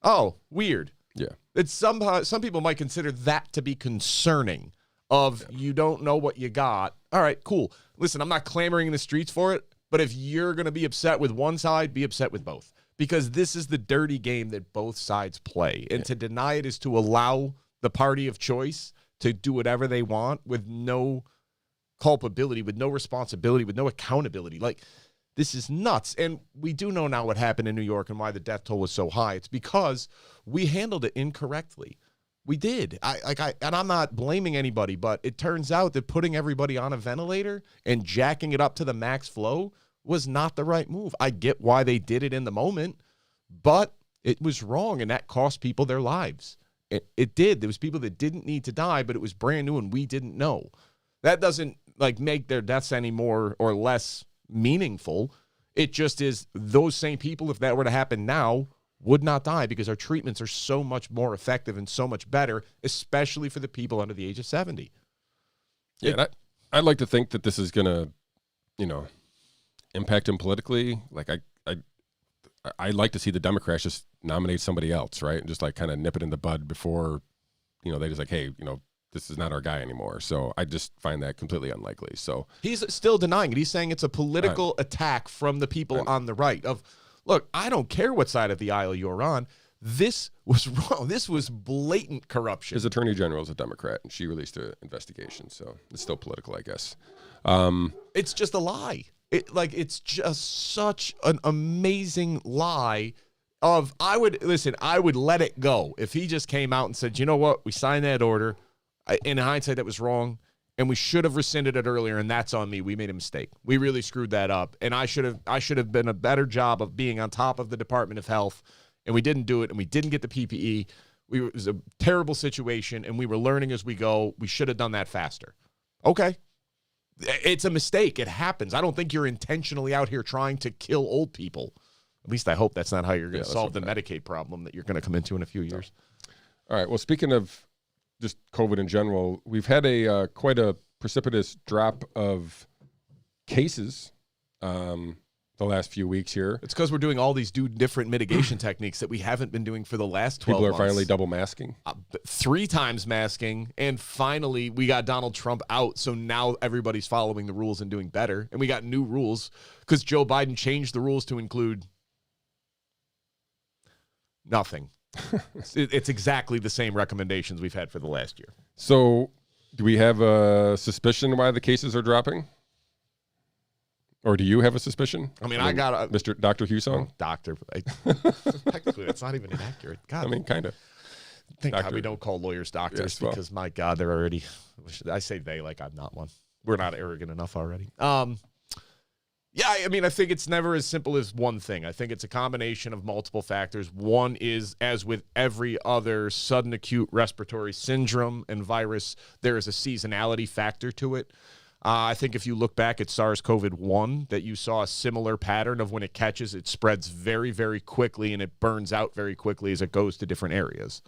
Oh, weird. Yeah. It's some people might consider that to be concerning. You don't know what you got. All right, cool. Listen, I'm not clamoring in the streets for it, but if you're going to be upset with one side, be upset with both, because this is the dirty game that both sides play, and to deny it is to allow the party of choice to do whatever they want with no culpability, with no responsibility, with no accountability. Like, this is nuts. And we do know now what happened in New York and why the death toll was so high. It's because we handled it incorrectly. We did. And I'm not blaming anybody, but it turns out that putting everybody on a ventilator and jacking it up to the max flow was not the right move. I get why they did it in the moment, but it was wrong, and that cost people their lives. It did. There was people that didn't need to die, but it was brand new and we didn't know. That doesn't make their deaths any more or less meaningful. It just is those same people, if that were to happen now, would not die because our treatments are so much more effective and so much better, especially for the people under the age of 70. Yeah, I'd like to think that this is going to, impact him politically. Like, I'd like to see the Democrats just nominate somebody else, right? And just kind of nip it in the bud before, they just hey, this is not our guy anymore. So I just find that completely unlikely. So he's still denying it. He's saying it's a political attack from the people on the right of, look, I don't care what side of the aisle you're on. This was wrong. This was blatant corruption. His attorney general is a Democrat, and she released an investigation. So it's still political, I guess. It's just a lie. It's just such an amazing lie. I would let it go if he just came out and said, you know what, we signed that order. In hindsight, that was wrong, and we should have rescinded it earlier, and that's on me. We made a mistake. We really screwed that up, and I should have been a better job of being on top of the Department of Health, and we didn't do it, and we didn't get the PPE. It was a terrible situation, and we were learning as we go. We should have done that faster. Okay. It's a mistake. It happens. I don't think you're intentionally out here trying to kill old people. At least I hope that's not how you're going to solve the Medicaid problem that you're going to come into in a few years. All right. Well, speaking of just COVID in general, we've had a quite a precipitous drop of cases the last few weeks here. It's because we're doing all these different mitigation techniques that we haven't been doing for the last 12 months. People are finally double masking. 3 times masking, and finally we got Donald Trump out, so now everybody's following the rules and doing better. And we got new rules because Joe Biden changed the rules to include nothing. It's exactly the same recommendations we've had for the last year. So do we have a suspicion why the cases are dropping? Or do you have a suspicion? I mean, I got Mr. Dr. Hussong? Doctor. Technically, that's not even inaccurate. God, I mean, kind of. Thank God we don't call lawyers doctors because, my God, they're already – I say they like I'm not one. We're not arrogant enough already. Yeah, I mean, I think it's never as simple as one thing. I think it's a combination of multiple factors. One is, as with every other sudden acute respiratory syndrome and virus, there is a seasonality factor to it. I think if you look back at SARS-CoV-1, that you saw a similar pattern of when it catches, it spreads very, very quickly, and it burns out very quickly as it goes to different areas.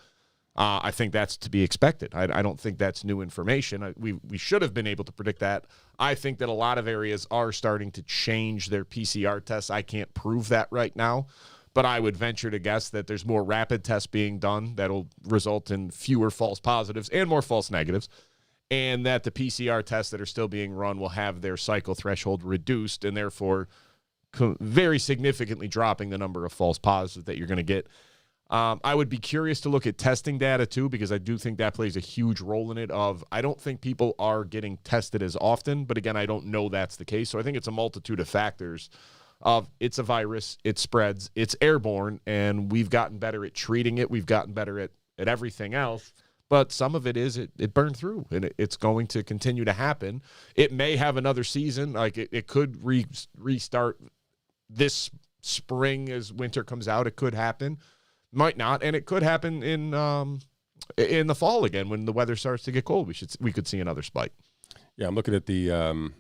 I think that's to be expected. I don't think that's new information. We should have been able to predict that. I think that a lot of areas are starting to change their PCR tests. I can't prove that right now, but I would venture to guess that there's more rapid tests being done that'll result in fewer false positives and more false negatives, and that the PCR tests that are still being run will have their cycle threshold reduced and therefore very significantly dropping the number of false positives that you're going to get. I would be curious to look at testing data, too, because I do think that plays a huge role in it. I don't think people are getting tested as often, but, again, I don't know that's the case. So I think it's a multitude of factors of it's a virus, it spreads, it's airborne, and we've gotten better at treating it. We've gotten better at everything else. But some of it is it burned through, and it's going to continue to happen. It may have another season. Like it could restart this spring as winter comes out. It could happen. Might not, and it could happen in the fall again when the weather starts to get cold. We could see another spike. Yeah, I'm looking at the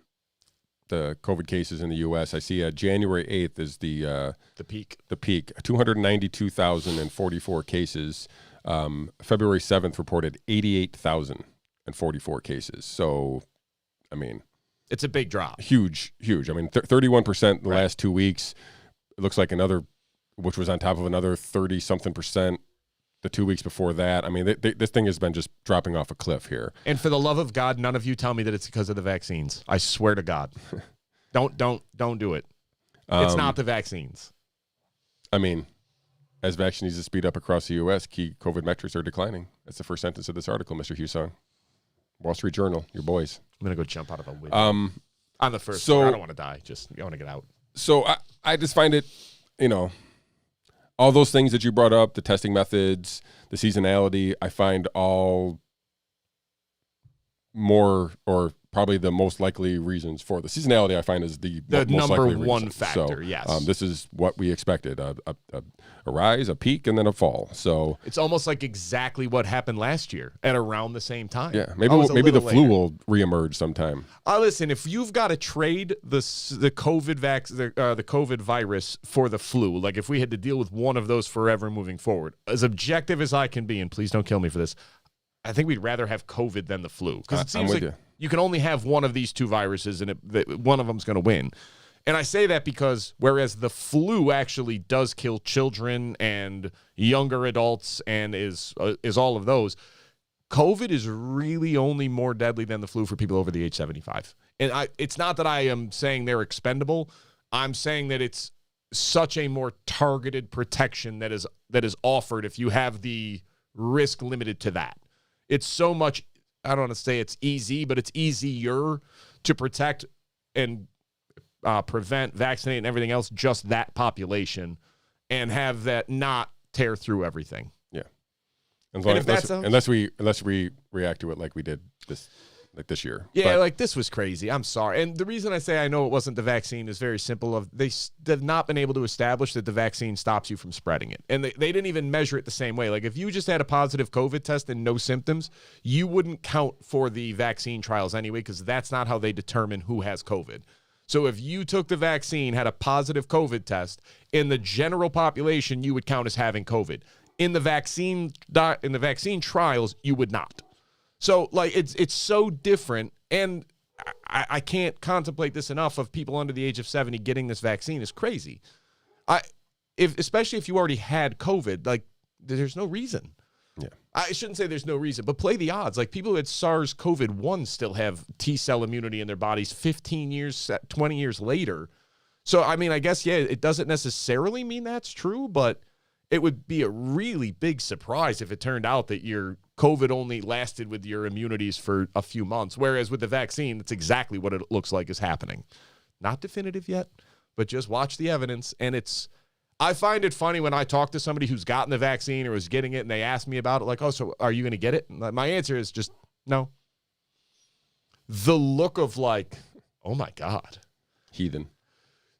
COVID cases in the U.S. I see January 8th is the peak. The peak, 292,044 cases. February 7th reported 88,044 cases. So, I mean, it's a big drop. Huge. I mean, 31% in the last 2 weeks. It looks like another, which was on top of another 30-something% the 2 weeks before that. I mean, this thing has been just dropping off a cliff here. And for the love of God, none of you tell me that it's because of the vaccines. I swear to God. Don't do it. It's not the vaccines. I mean, as vaccinations speed up across the U.S., key COVID metrics are declining. That's the first sentence of this article, Mr. Hussong. Wall Street Journal, your boys. I'm going to go jump out of a window. On the first floor. I don't want to die. I want to get out. So I just find it, all those things that you brought up, the testing methods, the seasonality, I find all more or probably the most likely reasons for the seasonality. I find is the most number likely one reason. factor. So, yes, this is what we expected: a rise, a peak, and then a fall. So it's almost like exactly what happened last year at around the same time. Yeah, maybe the flu will reemerge sometime. Listen, if you've got to trade the COVID virus for the flu, like if we had to deal with one of those forever moving forward, as objective as I can be, and please don't kill me for this, I think we'd rather have COVID than the flu because it seems like you can only have one of these two viruses, and one of them's going to win. And I say that because whereas the flu actually does kill children and younger adults and is all of those, COVID is really only more deadly than the flu for people over the age 75. And it's not that I am saying they're expendable. I'm saying that it's such a more targeted protection that is offered if you have the risk limited to that. It's so much, I don't want to say it's easy, but it's easier to protect and prevent, vaccinate, and everything else, just that population, and have that not tear through everything. Yeah. Unless we react to it like we did this year. Yeah, like this was crazy. I'm sorry. And the reason I say I know it wasn't the vaccine is very simple. They have not been able to establish that the vaccine stops you from spreading it. And they didn't even measure it the same way. Like if you just had a positive COVID test and no symptoms, you wouldn't count for the vaccine trials anyway, because that's not how they determine who has COVID. So if you took the vaccine, had a positive COVID test, in the general population, you would count as having COVID. In the vaccine trials, you would not. So, like, it's so different, and I can't contemplate this enough of people under the age of 70 getting this vaccine is crazy. Especially if you already had COVID, like, there's no reason. Yeah. I shouldn't say there's no reason, but play the odds. Like, people who had SARS-CoV-1 still have T-cell immunity in their bodies 15 years, 20 years later. So, I mean, I guess, yeah, it doesn't necessarily mean that's true, but it would be a really big surprise if it turned out that your COVID only lasted with your immunities for a few months, whereas with the vaccine, that's exactly what it looks like is happening. Not definitive yet, but just watch the evidence. And I find it funny when I talk to somebody who's gotten the vaccine or is getting it and they ask me about it, like, oh, so are you going to get it? And my answer is just no. The look of like, oh my God. Heathen.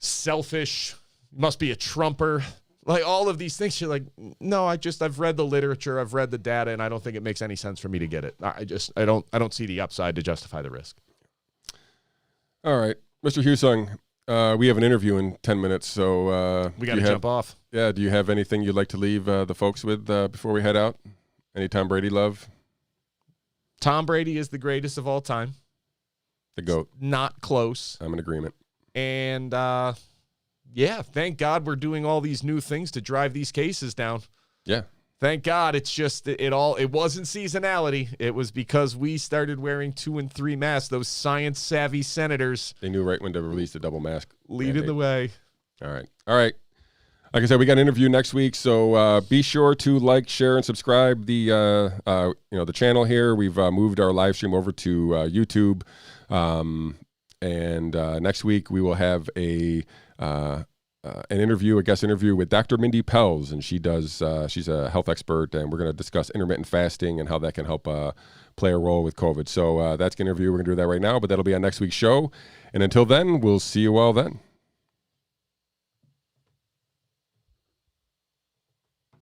Selfish, must be a Trumper. Like all of these things, you're like, no, I've read the literature, I've read the data, and I don't think it makes any sense for me to get it. I don't see the upside to justify the risk. All right, Mr. Hussong, we have an interview in 10 minutes, so we got to jump off. Yeah, do you have anything you'd like to leave the folks with before we head out? Any Tom Brady love? Tom Brady is the greatest of all time. The GOAT. Not close. I'm in agreement. And yeah, thank God we're doing all these new things to drive these cases down. Yeah. Thank God it's just it wasn't seasonality. It was because we started wearing 2 and 3 masks, those science-savvy senators. They knew right when to release the double mask. Leading the way. All right. Like I said, we got an interview next week, so be sure to like, share, and subscribe the channel here. We've moved our live stream over to YouTube, and next week we will have a guest interview with Dr. Mindy Pelz, and she's a health expert, and we're going to discuss intermittent fasting and how that can help play a role with COVID. So that's an interview. We're going to do that right now, but that'll be on next week's show. And until then, we'll see you all then.